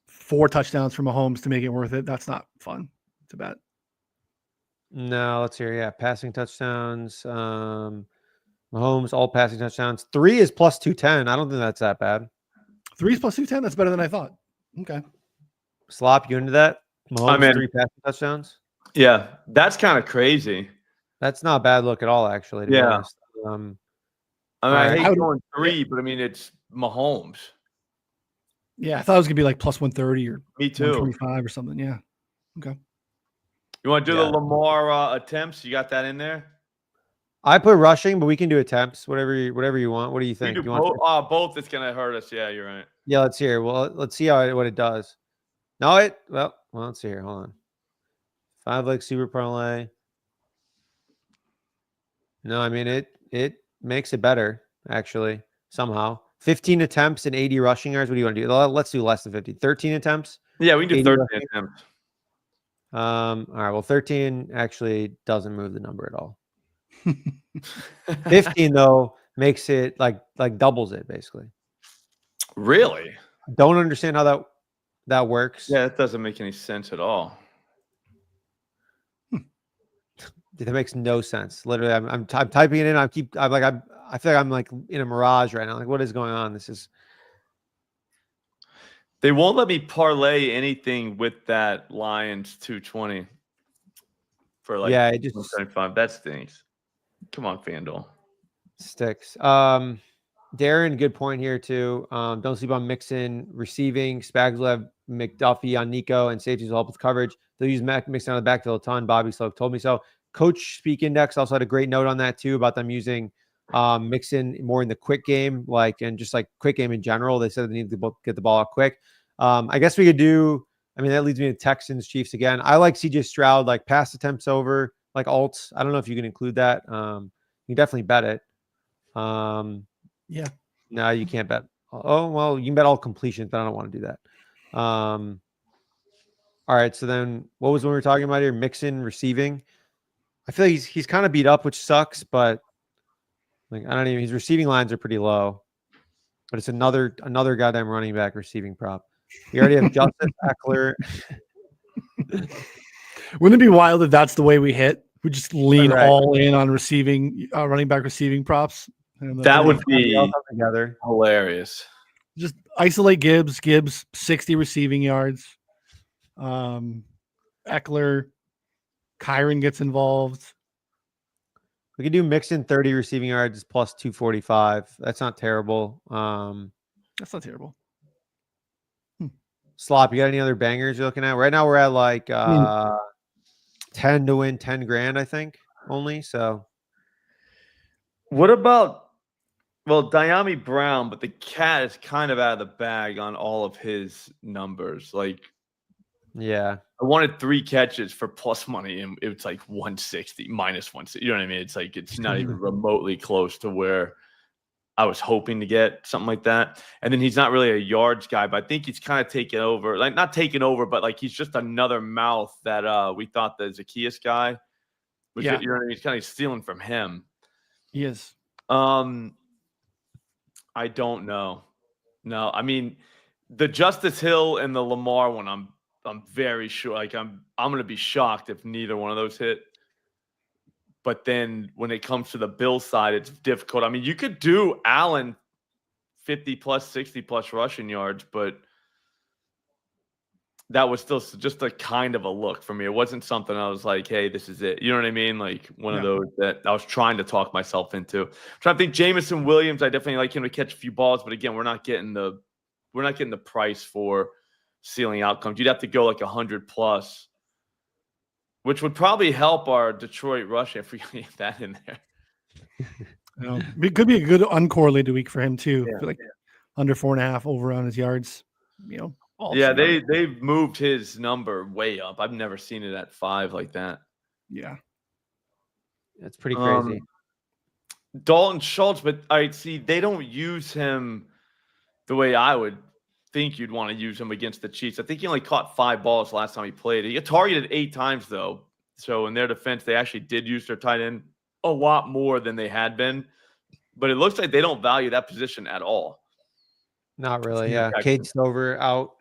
[SPEAKER 1] 4 touchdowns from Mahomes to make it worth it. That's not fun to bet.
[SPEAKER 2] No, let's hear. Yeah, passing touchdowns. Mahomes, all passing touchdowns. 3 is plus 210. I don't think that's that bad.
[SPEAKER 1] 3 is plus 210. That's better than I thought. Okay.
[SPEAKER 2] Slop, you into that? Mahomes, 3 passing touchdowns.
[SPEAKER 3] Yeah, that's kind of crazy.
[SPEAKER 2] That's not a bad look at all, actually. To be honest.
[SPEAKER 3] I hate going 3, but I mean it's Mahomes.
[SPEAKER 1] Yeah, I thought it was gonna be like plus 130 or
[SPEAKER 3] me too,
[SPEAKER 1] 125 or something. Yeah. Okay.
[SPEAKER 3] You want to do the Lamar attempts? You got that in there?
[SPEAKER 2] I put rushing, but we can do attempts. Whatever you want. What do you think?
[SPEAKER 3] You want both? It's gonna hurt us. Yeah, you're right.
[SPEAKER 2] Yeah, let's hear. Well, let's see what it does. No, well, let's see here. Hold on. 5 leg super parlay. No, I mean it makes it better actually somehow. 15 attempts and 80 rushing yards. What do you want to do? Let's do less than 50. 13 attempps.
[SPEAKER 3] Yeah, we can do 13 attempts.
[SPEAKER 2] All right. Well, 13 actually doesn't move the number at all. 15 though makes it like doubles it basically.
[SPEAKER 3] Really?
[SPEAKER 2] Don't understand how that works.
[SPEAKER 3] Yeah, that doesn't make any sense at all.
[SPEAKER 2] That makes no sense. Literally, I'm typing it in. I feel like I'm like in a mirage right now. Like, what is going on? This is.
[SPEAKER 3] They won't let me parlay anything with that Lions 220 for like
[SPEAKER 2] it just
[SPEAKER 3] 175. That stinks. Come on, FanDuel.
[SPEAKER 2] Sticks. Darren, good point here too. Don't sleep on Mixon receiving. Spags will have McDuffie on Nico, and safeties will help with coverage. They'll use Mixon on the backfield a ton. Bobby Slope told me so. Coach Speak Index also had a great note on that too about them using Mixon more in the quick game, and just like quick game in general. They said they need to get the ball out quick. I guess we could do. I mean, that leads me to Texans Chiefs again. I like CJ Stroud, like pass attempts over, like alts. I don't know if you can include that. You can definitely bet it.
[SPEAKER 1] Yeah.
[SPEAKER 2] No, you can't bet. Oh, well, you can bet all completions, but I don't want to do that. All right. So then what was when we were talking about here? Mixon receiving. I feel like he's kind of beat up, which sucks, but like his receiving lines are pretty low. But it's another goddamn running back receiving prop. You already have Justice Eckler.
[SPEAKER 1] Wouldn't it be wild if that's the way we hit? We just lean all in on receiving, running back receiving props.
[SPEAKER 3] That would be hilarious.
[SPEAKER 1] Just isolate Gibbs 60 receiving yards. Eckler, Kyron gets involved.
[SPEAKER 2] We could do Mixon 30 receiving yards plus 245. That's not terrible.
[SPEAKER 1] That's not terrible.
[SPEAKER 2] Slop, you got any other bangers you're looking at? Right now we're at like 10 to win 10 grand, I think, only. So
[SPEAKER 3] what about Diami Brown, but the cat is kind of out of the bag on all of his numbers. Like,
[SPEAKER 2] yeah.
[SPEAKER 3] I wanted 3 catches for plus money, and it's like 160 minus 160. You know what I mean? It's like it's not even remotely close to where I was hoping to get something like that. And then he's not really a yards guy, but I think he's kind of taken over. Like not taken over, but like he's just another mouth that we thought the Zacchaeus guy was.
[SPEAKER 1] Yeah.
[SPEAKER 3] You know what I mean? He's kind of stealing from him.
[SPEAKER 1] He is.
[SPEAKER 3] I don't know. No, I mean the Justice Hill and the Lamar one. I'm very sure. Like I'm going to be shocked if neither one of those hit. But then when it comes to the Bill side, it's difficult. I mean, you could do Allen 50 plus, 60 plus rushing yards, but that was still just a kind of a look for me. It wasn't something I was like, hey, this is it. You know what I mean? Like one of those that I was trying to talk myself into. I'm trying to think Jameson Williams. I definitely like him to catch a few balls, but again, we're not getting the price for ceiling outcomes. You'd have to go like 100 plus. Which would probably help our Detroit rush if we get that in there.
[SPEAKER 1] It could be a good uncorrelated week for him too. Yeah, like under 4.5 over on his yards. You know.
[SPEAKER 3] They've moved his number way up. I've never seen it at 5 like that.
[SPEAKER 1] Yeah,
[SPEAKER 2] that's pretty crazy.
[SPEAKER 3] Dalton Schultz, but I see they don't use him the way I would think you'd want to use him against the Chiefs. I think he only caught 5 balls last time he played. He got targeted 8 times though. So in their defense, they actually did use their tight end a lot more than they had been. But it looks like they don't value that position at all.
[SPEAKER 2] Not really. Yeah. Cade Stover out.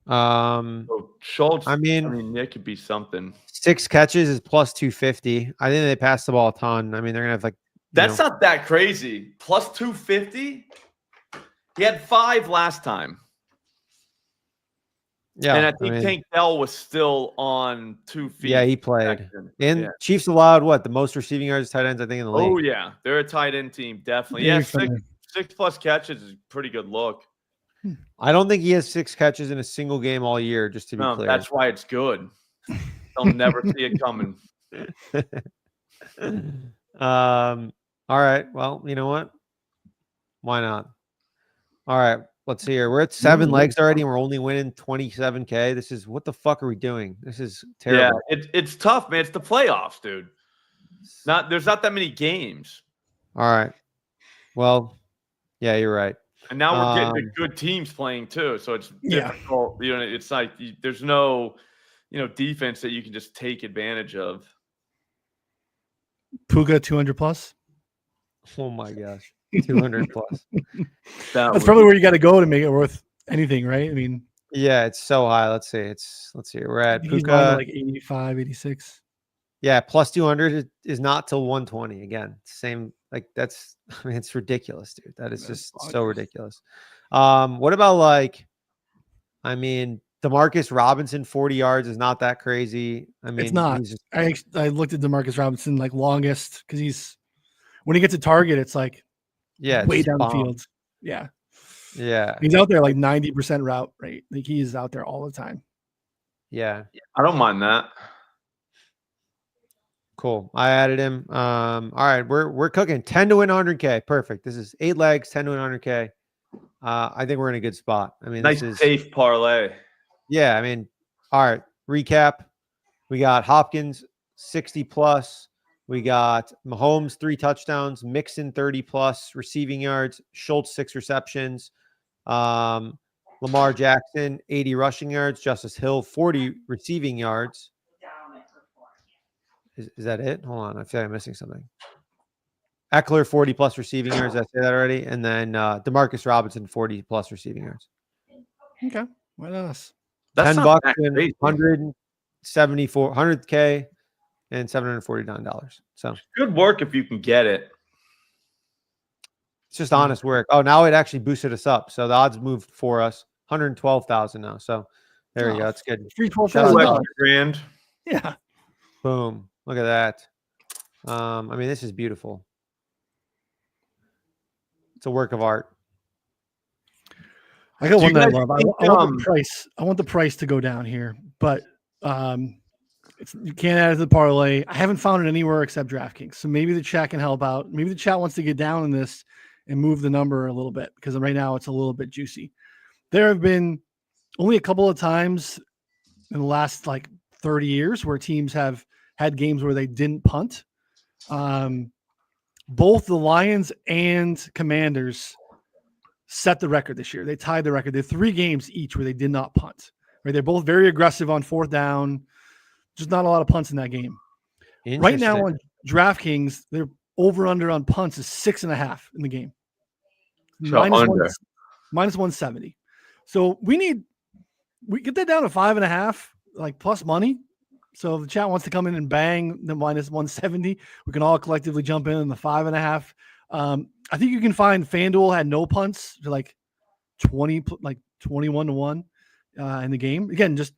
[SPEAKER 3] So Schultz,
[SPEAKER 2] I mean,
[SPEAKER 3] it could be something.
[SPEAKER 2] 6 catches is plus 250. I think they pass the ball a ton. I mean, they're gonna have like
[SPEAKER 3] that's not that crazy. Plus 250. He had 5 last time.
[SPEAKER 2] Yeah,
[SPEAKER 3] and I think Tank Dell was still on 2 feet.
[SPEAKER 2] Yeah, he played. And Chiefs allowed what, the most receiving yards tight ends I think in the league.
[SPEAKER 3] Oh yeah, they're a tight end team, definitely. Yeah, 6 plus catches is a pretty good look.
[SPEAKER 2] I don't think he has 6 catches in a single game all year. Just to be clear,
[SPEAKER 3] that's why it's good. They'll never see it coming.
[SPEAKER 2] All right. Well, you know what? Why not? All right. Let's see here. We're at 7 legs already, and we're only winning 27K. This is what the fuck are we doing? This is terrible.
[SPEAKER 3] Yeah, it's tough, man. It's the playoffs, dude. There's not that many games.
[SPEAKER 2] All right. Well, yeah, you're right.
[SPEAKER 3] And now we're getting the good teams playing too, so it's difficult. You know, it's like there's no, defense that you can just take advantage of.
[SPEAKER 1] Puka 200 plus.
[SPEAKER 2] Oh my gosh. 200 plus.
[SPEAKER 1] That's probably where you got to go to make it worth anything, right? I mean,
[SPEAKER 2] yeah, it's so high. Let's see. We're at Puka
[SPEAKER 1] like 85, 86.
[SPEAKER 2] Yeah, plus 200 is not till 120 again. Same, like that's. I mean, it's ridiculous, dude. That's just so ridiculous. What about Demarcus Robinson 40 yards is not that crazy. I mean,
[SPEAKER 1] it's not. I looked at Demarcus Robinson longest because when he gets a target, it's like.
[SPEAKER 2] Yeah,
[SPEAKER 1] way down the field. Yeah. He's out there like 90% route rate. Like he's out there all the time.
[SPEAKER 2] Yeah.
[SPEAKER 3] I don't mind that.
[SPEAKER 2] Cool. I added him. All right, we're cooking. 10 to win 100K. Perfect. This is 8 legs, 10 to win 100K. I think we're in a good spot. I mean,
[SPEAKER 3] nice safe parlay.
[SPEAKER 2] Yeah, I mean, all right. Recap. We got Hopkins 60 plus. We got Mahomes 3 touchdowns, Mixon 30 plus receiving yards, Schultz 6 receptions, Lamar Jackson 80 rushing yards, Justice Hill 40 receiving yards. Is that it? Hold on, I feel like I'm missing something. Eckler 40 plus receiving yards. Did I say that already? And then Demarcus Robinson 40 plus receiving yards.
[SPEAKER 1] Okay, what else?
[SPEAKER 2] That's $10 and 174 100K. And $749. So
[SPEAKER 3] good work if you can get it.
[SPEAKER 2] It's just honest work. Oh, now it actually boosted us up. So the odds moved for us. 112,000 now. So There you go. It's good.
[SPEAKER 1] Free
[SPEAKER 2] $12,000.
[SPEAKER 3] $2,000.
[SPEAKER 1] Yeah.
[SPEAKER 2] Boom. Look at that. I mean, this is beautiful. It's a work of art.
[SPEAKER 1] I got
[SPEAKER 3] Do
[SPEAKER 1] one
[SPEAKER 3] you
[SPEAKER 1] that I
[SPEAKER 3] guys
[SPEAKER 1] love.
[SPEAKER 3] think,
[SPEAKER 1] I want the price. I want the price to go down here, but you can't add it to the parlay. I haven't found it anywhere except DraftKings. So maybe the chat can help out. Maybe the chat wants to get down in this and move the number a little bit because right now it's a little bit juicy. There have been only a couple of times in the last like 30 years where teams have had games where they didn't punt. Both the Lions and Commanders set the record this year. They tied the record. They had 3 games each where they did not punt. Right? They're both very aggressive on 4th down. Just not a lot of punts in that game. Right now on DraftKings, their over/under on punts is 6.5 in the game.
[SPEAKER 3] So under.
[SPEAKER 1] Minus 170. So we get that down to 5.5, like plus money. So if the chat wants to come in and bang the minus 170, we can all collectively jump in the 5.5. I think you can find FanDuel had no punts to like 21-1 in the game. Again, just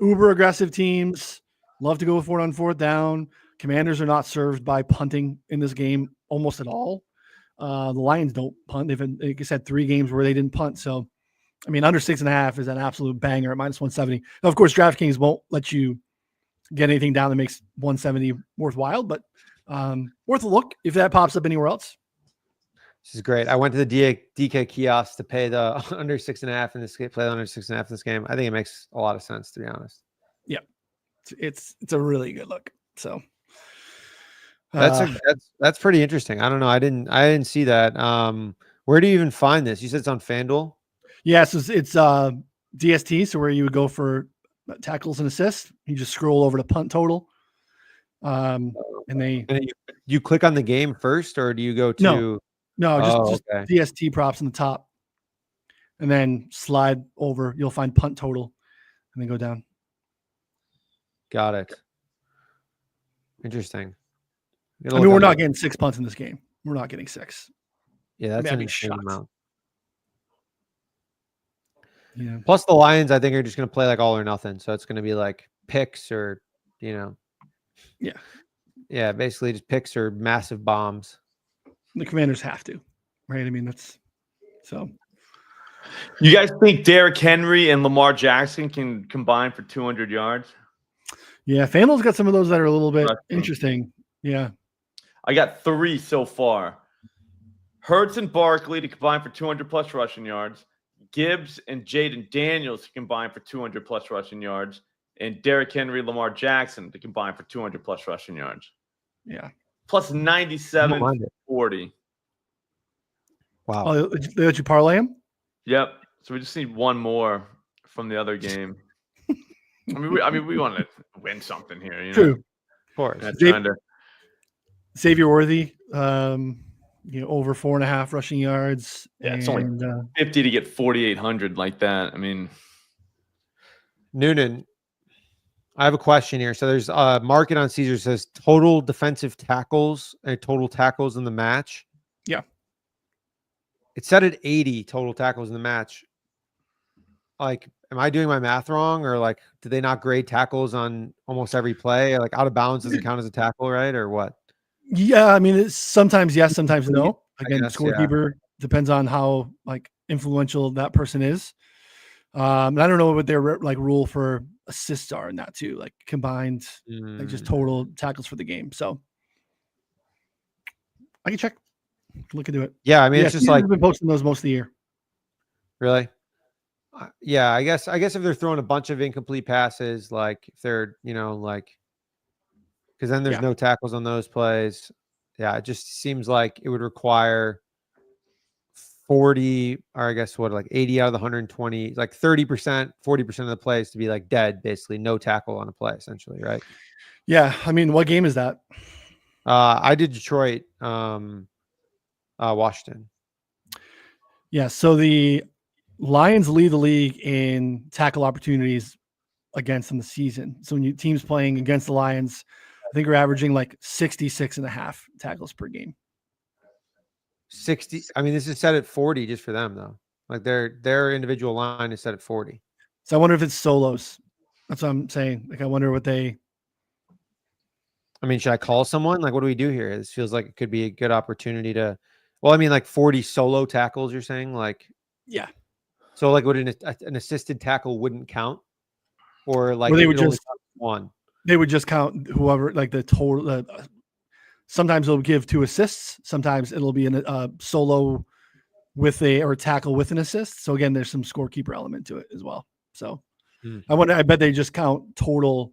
[SPEAKER 1] uber aggressive teams love to go for it on 4th down. Commanders are not served by punting in this game almost at all. The Lions don't punt. They've had, like I said, 3 games where they didn't punt. So, I mean, under 6.5 is an absolute banger at minus 170. Now, of course, DraftKings won't let you get anything down that makes 170 worthwhile, but worth a look if that pops up anywhere else.
[SPEAKER 2] This is great. I went to the DK kiosk to pay the under 6.5 in this game, play the under 6.5 in this game. I think it makes a lot of sense, to be honest.
[SPEAKER 1] Yeah, it's a really good look. So
[SPEAKER 2] that's pretty interesting. I don't know. I didn't see that. Where do you even find this? You said it's on FanDuel?
[SPEAKER 1] Yes, it's DST. So where you would go for tackles and assists, you just scroll over to punt total. And
[SPEAKER 2] you click on the game first, or do you go to
[SPEAKER 1] just DST props in the top, and then slide over. You'll find punt total, and then go down.
[SPEAKER 2] Got it. Interesting.
[SPEAKER 1] I mean, we're not getting 6 punts in this game. We're not getting 6.
[SPEAKER 2] Yeah, that's an
[SPEAKER 1] insane
[SPEAKER 2] amount.
[SPEAKER 1] Yeah.
[SPEAKER 2] Plus, the Lions, I think, are just going to play like all or nothing. So it's going to be like picks or, yeah, basically just picks or massive bombs.
[SPEAKER 1] The Commanders have to, right? I mean, that's so.
[SPEAKER 3] You guys think Derrick Henry and Lamar Jackson can combine for 200 yards?
[SPEAKER 1] Yeah, FanDuel's got some of those that are a little bit interesting. Yeah.
[SPEAKER 3] I got 3 so far. Hurts and Barkley to combine for 200-plus rushing yards. Gibbs and Jaden Daniels to combine for 200-plus rushing yards. And Derrick Henry, Lamar Jackson to combine for 200-plus rushing yards.
[SPEAKER 1] Yeah.
[SPEAKER 3] Plus 97-40.
[SPEAKER 2] Wow.
[SPEAKER 1] Oh, they let you parlay him?
[SPEAKER 3] Yep. So we just need one more from the other game. I mean, we want to win something here. You know?
[SPEAKER 1] True.
[SPEAKER 2] Of course.
[SPEAKER 1] Xavier Worthy, over 4.5 rushing yards.
[SPEAKER 3] Yeah, it's only 50 to get 4,800 like that. I mean,
[SPEAKER 2] Noonan, I have a question here. So there's a market on Caesar says total defensive tackles and total tackles in the match.
[SPEAKER 1] Yeah.
[SPEAKER 2] It's set at 80 total tackles in the match. Like, am I doing my math wrong, or like, do they not grade tackles on almost every play? Like, out of bounds doesn't count as a tackle, right? Or what?
[SPEAKER 1] Yeah, I mean, it's sometimes yes, sometimes no. Again,
[SPEAKER 2] guess,
[SPEAKER 1] scorekeeper depends on how like influential that person is. And I don't know what their like rule for assists are in that too, like combined, like just total tackles for the game. So I can check. Look into it.
[SPEAKER 2] Yeah, I mean, it's just like
[SPEAKER 1] I've been posting those most of the year.
[SPEAKER 2] Really? Yeah, I guess if they're throwing a bunch of incomplete passes, like if they're, like, because then there's no tackles on those plays. Yeah, it just seems like it would require 40, or I guess like 80 out of the 120, like 30%, 40% of the plays to be like dead, basically no tackle on a play, essentially, right?
[SPEAKER 1] Yeah, I mean, what game is that?
[SPEAKER 2] I did Detroit, Washington.
[SPEAKER 1] Yeah, so the Lions lead the league in tackle opportunities against in the season. So when teams playing against the Lions, I think we're averaging like 66.5 tackles per game.
[SPEAKER 2] 60. I mean, this is set at 40 just for them, though. Like their individual line is set at 40.
[SPEAKER 1] So I wonder if it's solos. That's what I'm saying. Like, I wonder what they.
[SPEAKER 2] I mean, should I call someone? Like, what do we do here? This feels like it could be a good opportunity to. Well, I mean, like 40 solo tackles. You're saying, like,
[SPEAKER 1] Yeah.
[SPEAKER 2] so like, would an assisted tackle wouldn't count, or like
[SPEAKER 1] They
[SPEAKER 2] it
[SPEAKER 1] would
[SPEAKER 2] only
[SPEAKER 1] just
[SPEAKER 2] count one?
[SPEAKER 1] They would just count whoever, like the total. Sometimes they'll give 2 assists. Sometimes it'll be a solo with or tackle with an assist. So again, there's some scorekeeper element to it as well. So I bet they just count total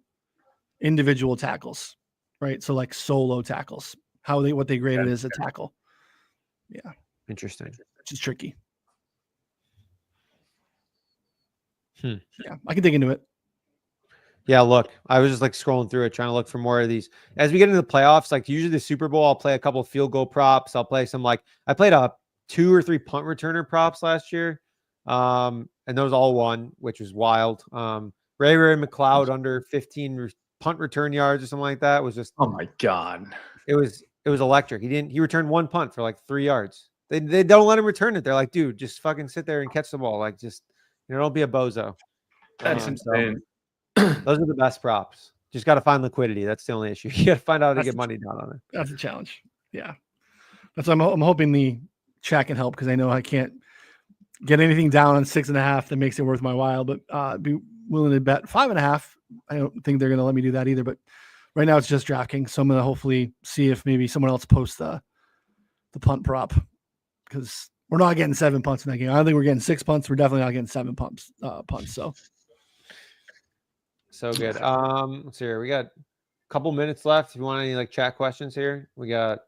[SPEAKER 1] individual tackles, right? So like solo tackles, what they graded as a tackle. Yeah.
[SPEAKER 2] Interesting.
[SPEAKER 1] Which is tricky.
[SPEAKER 2] Yeah,
[SPEAKER 1] I can dig into it.
[SPEAKER 2] Yeah, look, I was just like scrolling through it, trying to look for more of these. As we get into the playoffs, like usually the Super Bowl, I'll play a couple field goal props. I'll play some I played 2 or 3 punt returner props last year. And those all won, which was wild. Ray McLeod under 15 punt return yards or something like that was just,
[SPEAKER 3] oh my God.
[SPEAKER 2] It was electric. He returned 1 punt for like 3 yards. They don't let him return it. They're like, dude, just fucking sit there and catch the ball. Like, just, don't be a bozo.
[SPEAKER 3] That's insane.
[SPEAKER 2] Those are the best props. Just got to find liquidity. That's the only issue. You got to find out how to get money down on it.
[SPEAKER 1] That's a challenge. Yeah. That's what I'm hoping the chat can help, because I know I can't get anything down on 6.5 that makes it worth my while, but be willing to bet 5.5. I don't think they're going to let me do that either, but right now it's just DraftKings. So I'm going to hopefully see if maybe someone else posts the punt prop, because we're not getting 7 punts in that game. I don't think we're getting 6 punts. We're definitely not getting 7 punts.
[SPEAKER 2] So good. Let's see here. We got a couple minutes left. If you want any like chat questions here, we got.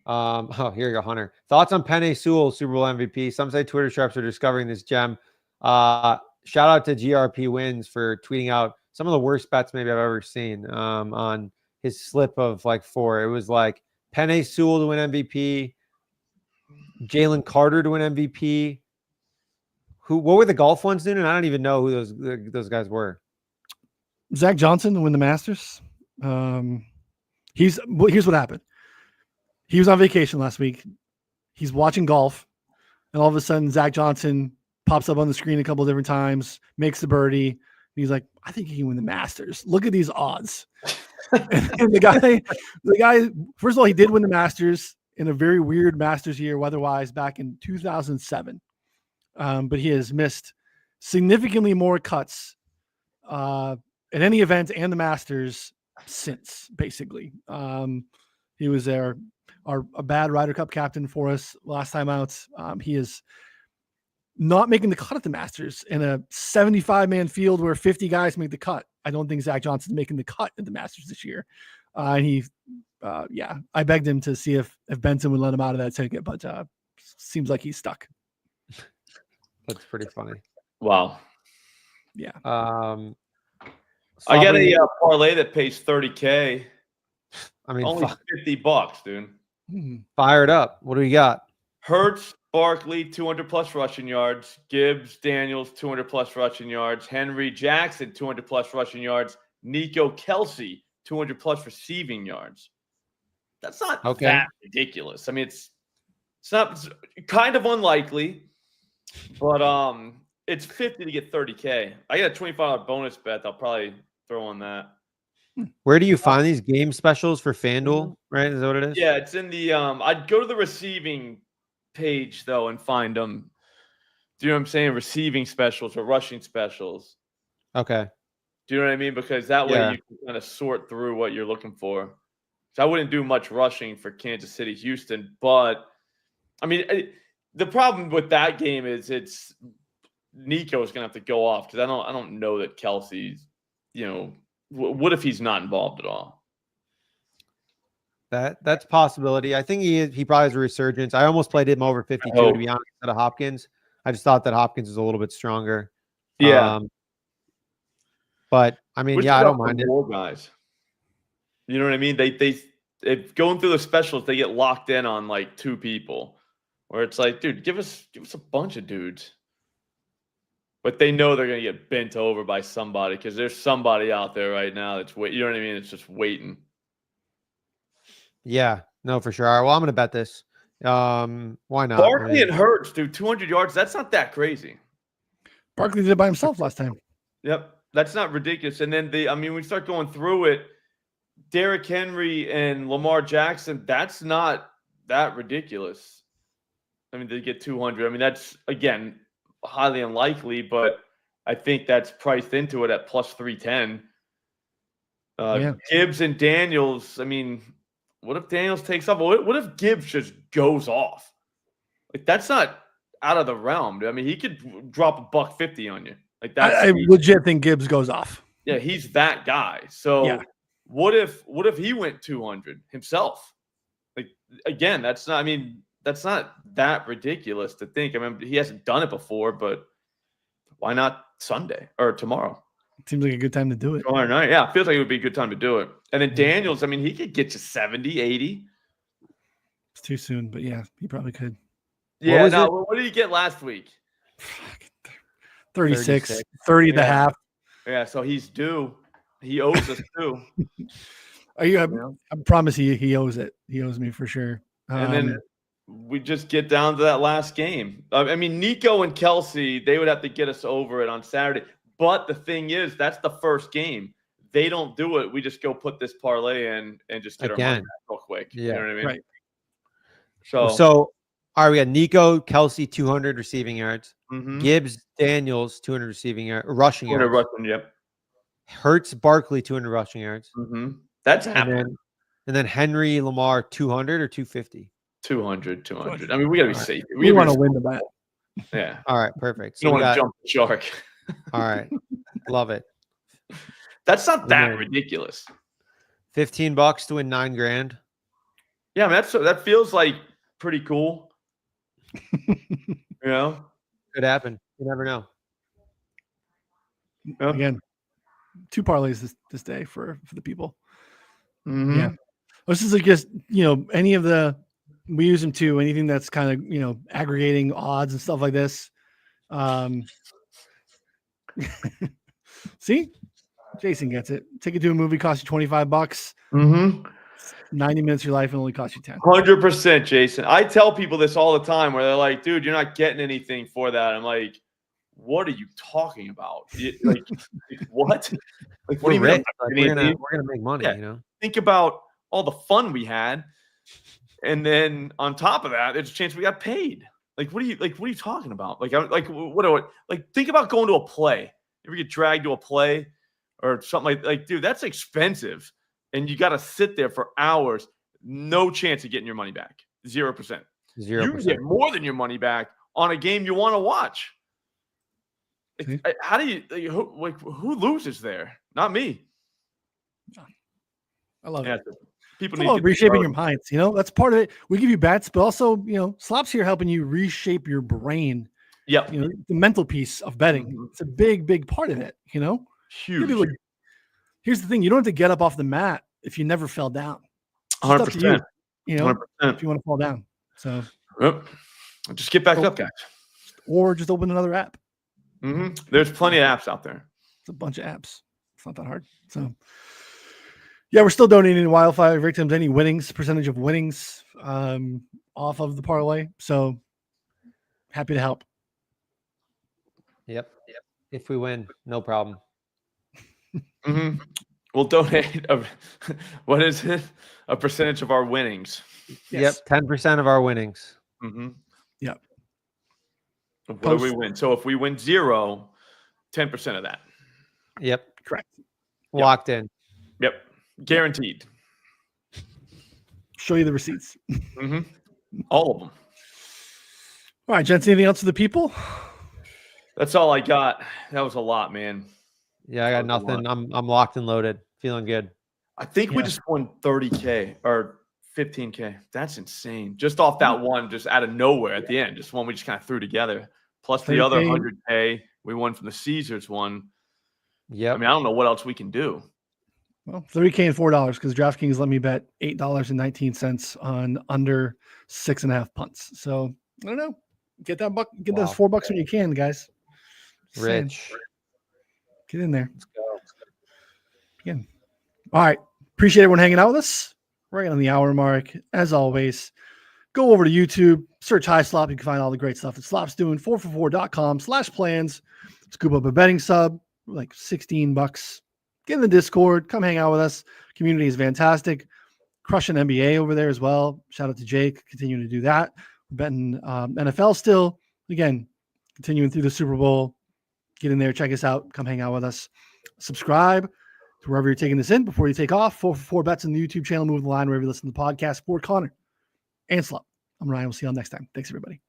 [SPEAKER 2] Here you go, Hunter. Thoughts on Penei Sewell, Super Bowl MVP? Some say Twitter sharps are discovering this gem. Shout out to GRP Wins for tweeting out some of the worst bets maybe I've ever seen on his slip of like 4. It was like Penei Sewell to win MVP, Jalen Carter to win MVP. What were the golf ones doing? And I don't even know who those guys were.
[SPEAKER 1] Zach Johnson to win the Masters. Here's what happened. He was on vacation last week. He's watching golf, and all of a sudden, Zach Johnson pops up on the screen a couple of different times, makes the birdie. And he's like, I think he can win the Masters. Look at these odds. and the guy, first of all, he did win the Masters in a very weird Masters year weather-wise back in 2007. But he has missed significantly more cuts at any event and the Masters since, basically. He was there. A bad Ryder Cup captain for us last time out. He is not making the cut at the Masters in a 75-man field where 50 guys make the cut. I don't think Zach Johnson's making the cut at the Masters this year. And I begged him to see if Benson would let him out of that ticket, but seems like he's stuck.
[SPEAKER 2] That's pretty funny.
[SPEAKER 3] Wow.
[SPEAKER 1] Yeah.
[SPEAKER 3] I got a parlay that pays $30K.
[SPEAKER 2] I mean,
[SPEAKER 3] only $50, dude.
[SPEAKER 2] Fired up. What do we got?
[SPEAKER 3] Hurts, Barkley, 200+ rushing yards. Gibbs, Daniels, 200+ rushing yards. Henry, Jackson, 200+ rushing yards. Nico, Kelsey, 200+ receiving yards. That's not that ridiculous. I mean, it's kind of unlikely, but it's 50 to get $30K. I got a $25 bonus bet. I'll probably throw on that.
[SPEAKER 2] Where do you find these game specials for FanDuel? Right? Is that what it is?
[SPEAKER 3] Yeah, it's in the I'd go to the receiving page though and find them. Do you know what I'm saying? Receiving specials or rushing specials.
[SPEAKER 2] Okay.
[SPEAKER 3] Do you know what I mean? Because that way you can kind of sort through what you're looking for. So I wouldn't do much rushing for Kansas City, Houston, but I mean, the problem with that game is it's Nico is going to have to go off, because I don't know that Kelsey's, what if he's not involved at all?
[SPEAKER 2] That's a possibility. I think he probably has a resurgence. I almost played him over 52 to be honest, instead of Hopkins. I just thought that Hopkins is a little bit stronger.
[SPEAKER 3] Yeah.
[SPEAKER 2] But I mean, I don't mind it.
[SPEAKER 3] More guys. You know what I mean? They going through the specials, they get locked in on like 2 people, where it's like, dude, give us a bunch of dudes. But they know they're going to get bent over by somebody, because there's somebody out there right now that's waiting. You know what I mean? It's just waiting.
[SPEAKER 2] Yeah, no, for sure. All right, well, I'm going to bet this. Why not?
[SPEAKER 3] Barkley and Hurts, dude, 200 yards. That's not that crazy.
[SPEAKER 1] Barkley did it by himself last time.
[SPEAKER 3] Yep. That's not ridiculous. And then we start going through it. Derrick Henry and Lamar Jackson, that's not that ridiculous. I mean, they get 200. I mean, that's, again, highly unlikely, but I think that's priced into it at plus 310. Gibbs and Daniels, I mean, what if Daniels takes off? What if Gibbs just goes off? Like, that's not out of the realm. I mean, he could drop $150 on you. Like, that's
[SPEAKER 1] I legit think Gibbs goes off.
[SPEAKER 3] Yeah, he's that guy. So what if he went 200 himself? Like, again, that's not that ridiculous to think. I mean, he hasn't done it before, but why not Sunday or tomorrow?
[SPEAKER 1] Seems like a good time to do it.
[SPEAKER 3] Tomorrow night. Yeah, it feels like it would be a good time to do it. And then Daniels, I mean, he could get you 70, 80.
[SPEAKER 1] It's too soon, but yeah, he probably could.
[SPEAKER 3] Yeah, what did he get last week?
[SPEAKER 1] 36, 30 and a half.
[SPEAKER 3] Yeah, so he's due. He owes us too.
[SPEAKER 1] I promise he owes it. He owes me for sure.
[SPEAKER 3] And then we just get down to that last game. I mean, Nico and Kelsey, they would have to get us over it on Saturday. But the thing is, that's the first game. They don't do it. We just go put this parlay in and just get our money back real quick.
[SPEAKER 2] Yeah.
[SPEAKER 3] You know what I mean?
[SPEAKER 2] Right.
[SPEAKER 3] So
[SPEAKER 2] all right, we got Nico, Kelsey, 200 receiving yards.
[SPEAKER 3] Mm-hmm.
[SPEAKER 2] Gibbs, Daniels, 200 rushing yards.
[SPEAKER 3] Rushing, yep.
[SPEAKER 2] Hurts, Barkley, 200 rushing yards.
[SPEAKER 3] Mm-hmm. That's happening.
[SPEAKER 2] And then Henry, Lamar, 200 or 250?
[SPEAKER 3] 200. I mean, we got to be safe.
[SPEAKER 1] We want to win the bet.
[SPEAKER 3] Yeah.
[SPEAKER 2] All right, perfect.
[SPEAKER 3] So you don't want to jump the shark.
[SPEAKER 2] All right. Love it.
[SPEAKER 3] That's not that ridiculous.
[SPEAKER 2] $15 to win $9,000.
[SPEAKER 3] Yeah, I mean, that feels like pretty cool. You know?
[SPEAKER 2] Could happen. You never know.
[SPEAKER 3] Yep.
[SPEAKER 1] Again, 2 parlays this day for the people.
[SPEAKER 3] Mm-hmm.
[SPEAKER 1] Yeah. This is like just, any of we use them too. Anything that's kind of, aggregating odds and stuff like this. See, Jason gets it. Ticket to a movie costs you $25.
[SPEAKER 3] Mm-hmm.
[SPEAKER 1] 90 minutes of your life and only costs you 10.
[SPEAKER 3] 100%, Jason. I tell people this all the time where they're like, dude, you're not getting anything for that. I'm like, what are you talking about? Like what? Like, what do you mean?
[SPEAKER 2] We're gonna make money,
[SPEAKER 3] Think about all the fun we had. And then on top of that, there's a chance we got paid. Like, what are you talking about? Think about going to a play. You ever get dragged to a play or something like dude, that's expensive. And you got to sit there for hours. No chance of getting your money back. 0%. You get more than your money back on a game you want to watch. How do you who loses there? Not me.
[SPEAKER 1] I love it.
[SPEAKER 3] People
[SPEAKER 1] need reshaping your minds. That's part of it. We give you bets, but also, Slop's here helping you reshape your brain.
[SPEAKER 3] Yeah.
[SPEAKER 1] The mental piece of betting. Mm-hmm. It's a big part of it.
[SPEAKER 3] Huge.
[SPEAKER 1] Here's the thing: you don't have to get up off the mat if you never fell down.
[SPEAKER 3] 100%.
[SPEAKER 1] If you want to fall down. So
[SPEAKER 3] just get back up, guys.
[SPEAKER 1] Or just open another app.
[SPEAKER 3] Mm-hmm. There's plenty of apps out there.
[SPEAKER 1] It's a bunch of apps. It's not that hard. So yeah, we're still donating to wildfire victims. Any percentage of winnings off of the parlay. So happy to help.
[SPEAKER 2] Yep. If we win, no problem.
[SPEAKER 3] Mm-hmm. We'll donate what is it? A percentage of our winnings.
[SPEAKER 2] Yes. Yep, 10% of our winnings.
[SPEAKER 3] Mm-hmm.
[SPEAKER 1] Yep.
[SPEAKER 3] What do we win? So if we win 0, 10% of that.
[SPEAKER 2] Yep.
[SPEAKER 1] Correct.
[SPEAKER 2] Locked in.
[SPEAKER 3] Yep. Guaranteed.
[SPEAKER 1] Show you the receipts.
[SPEAKER 3] Mm-hmm. All of them.
[SPEAKER 1] All right, gents. Anything else for the people?
[SPEAKER 3] That's all I got. That was a lot, man.
[SPEAKER 2] Yeah, I got nothing. I'm locked and loaded. Feeling good.
[SPEAKER 3] I think we just won 30K or 15K. That's insane. Just off that one, just out of nowhere at the end. Just one we just kind of threw together. Plus the other 100K we won from the Caesars one.
[SPEAKER 2] Yeah.
[SPEAKER 3] I mean, I don't know what else we can do.
[SPEAKER 1] Well, 30K and $4 because DraftKings let me bet $8.19 on under 6.5 punts. So I don't know. Get that buck. Get those $4 when you can, guys.
[SPEAKER 2] Rich.
[SPEAKER 1] Get in there.
[SPEAKER 2] Let's go.
[SPEAKER 1] Again. All right. Appreciate everyone hanging out with us. Right on the hour mark. As always, go over to YouTube, search High Slop. You can find all the great stuff that Slop's doing. 4for4.com/plans. Scoop up a betting sub. like $16. Get in the Discord, come hang out with us. Community is fantastic. Crushing NBA over there as well. Shout out to Jake, continuing to do that. We're betting NFL still. Again, continuing through the Super Bowl. Get in there, check us out, come hang out with us. Subscribe to wherever you're taking this in before you take off. 4 bets in the YouTube channel, Move the Line, wherever you listen to the podcast. For Connor and Slop, I'm Ryan. We'll see you all next time. Thanks, everybody.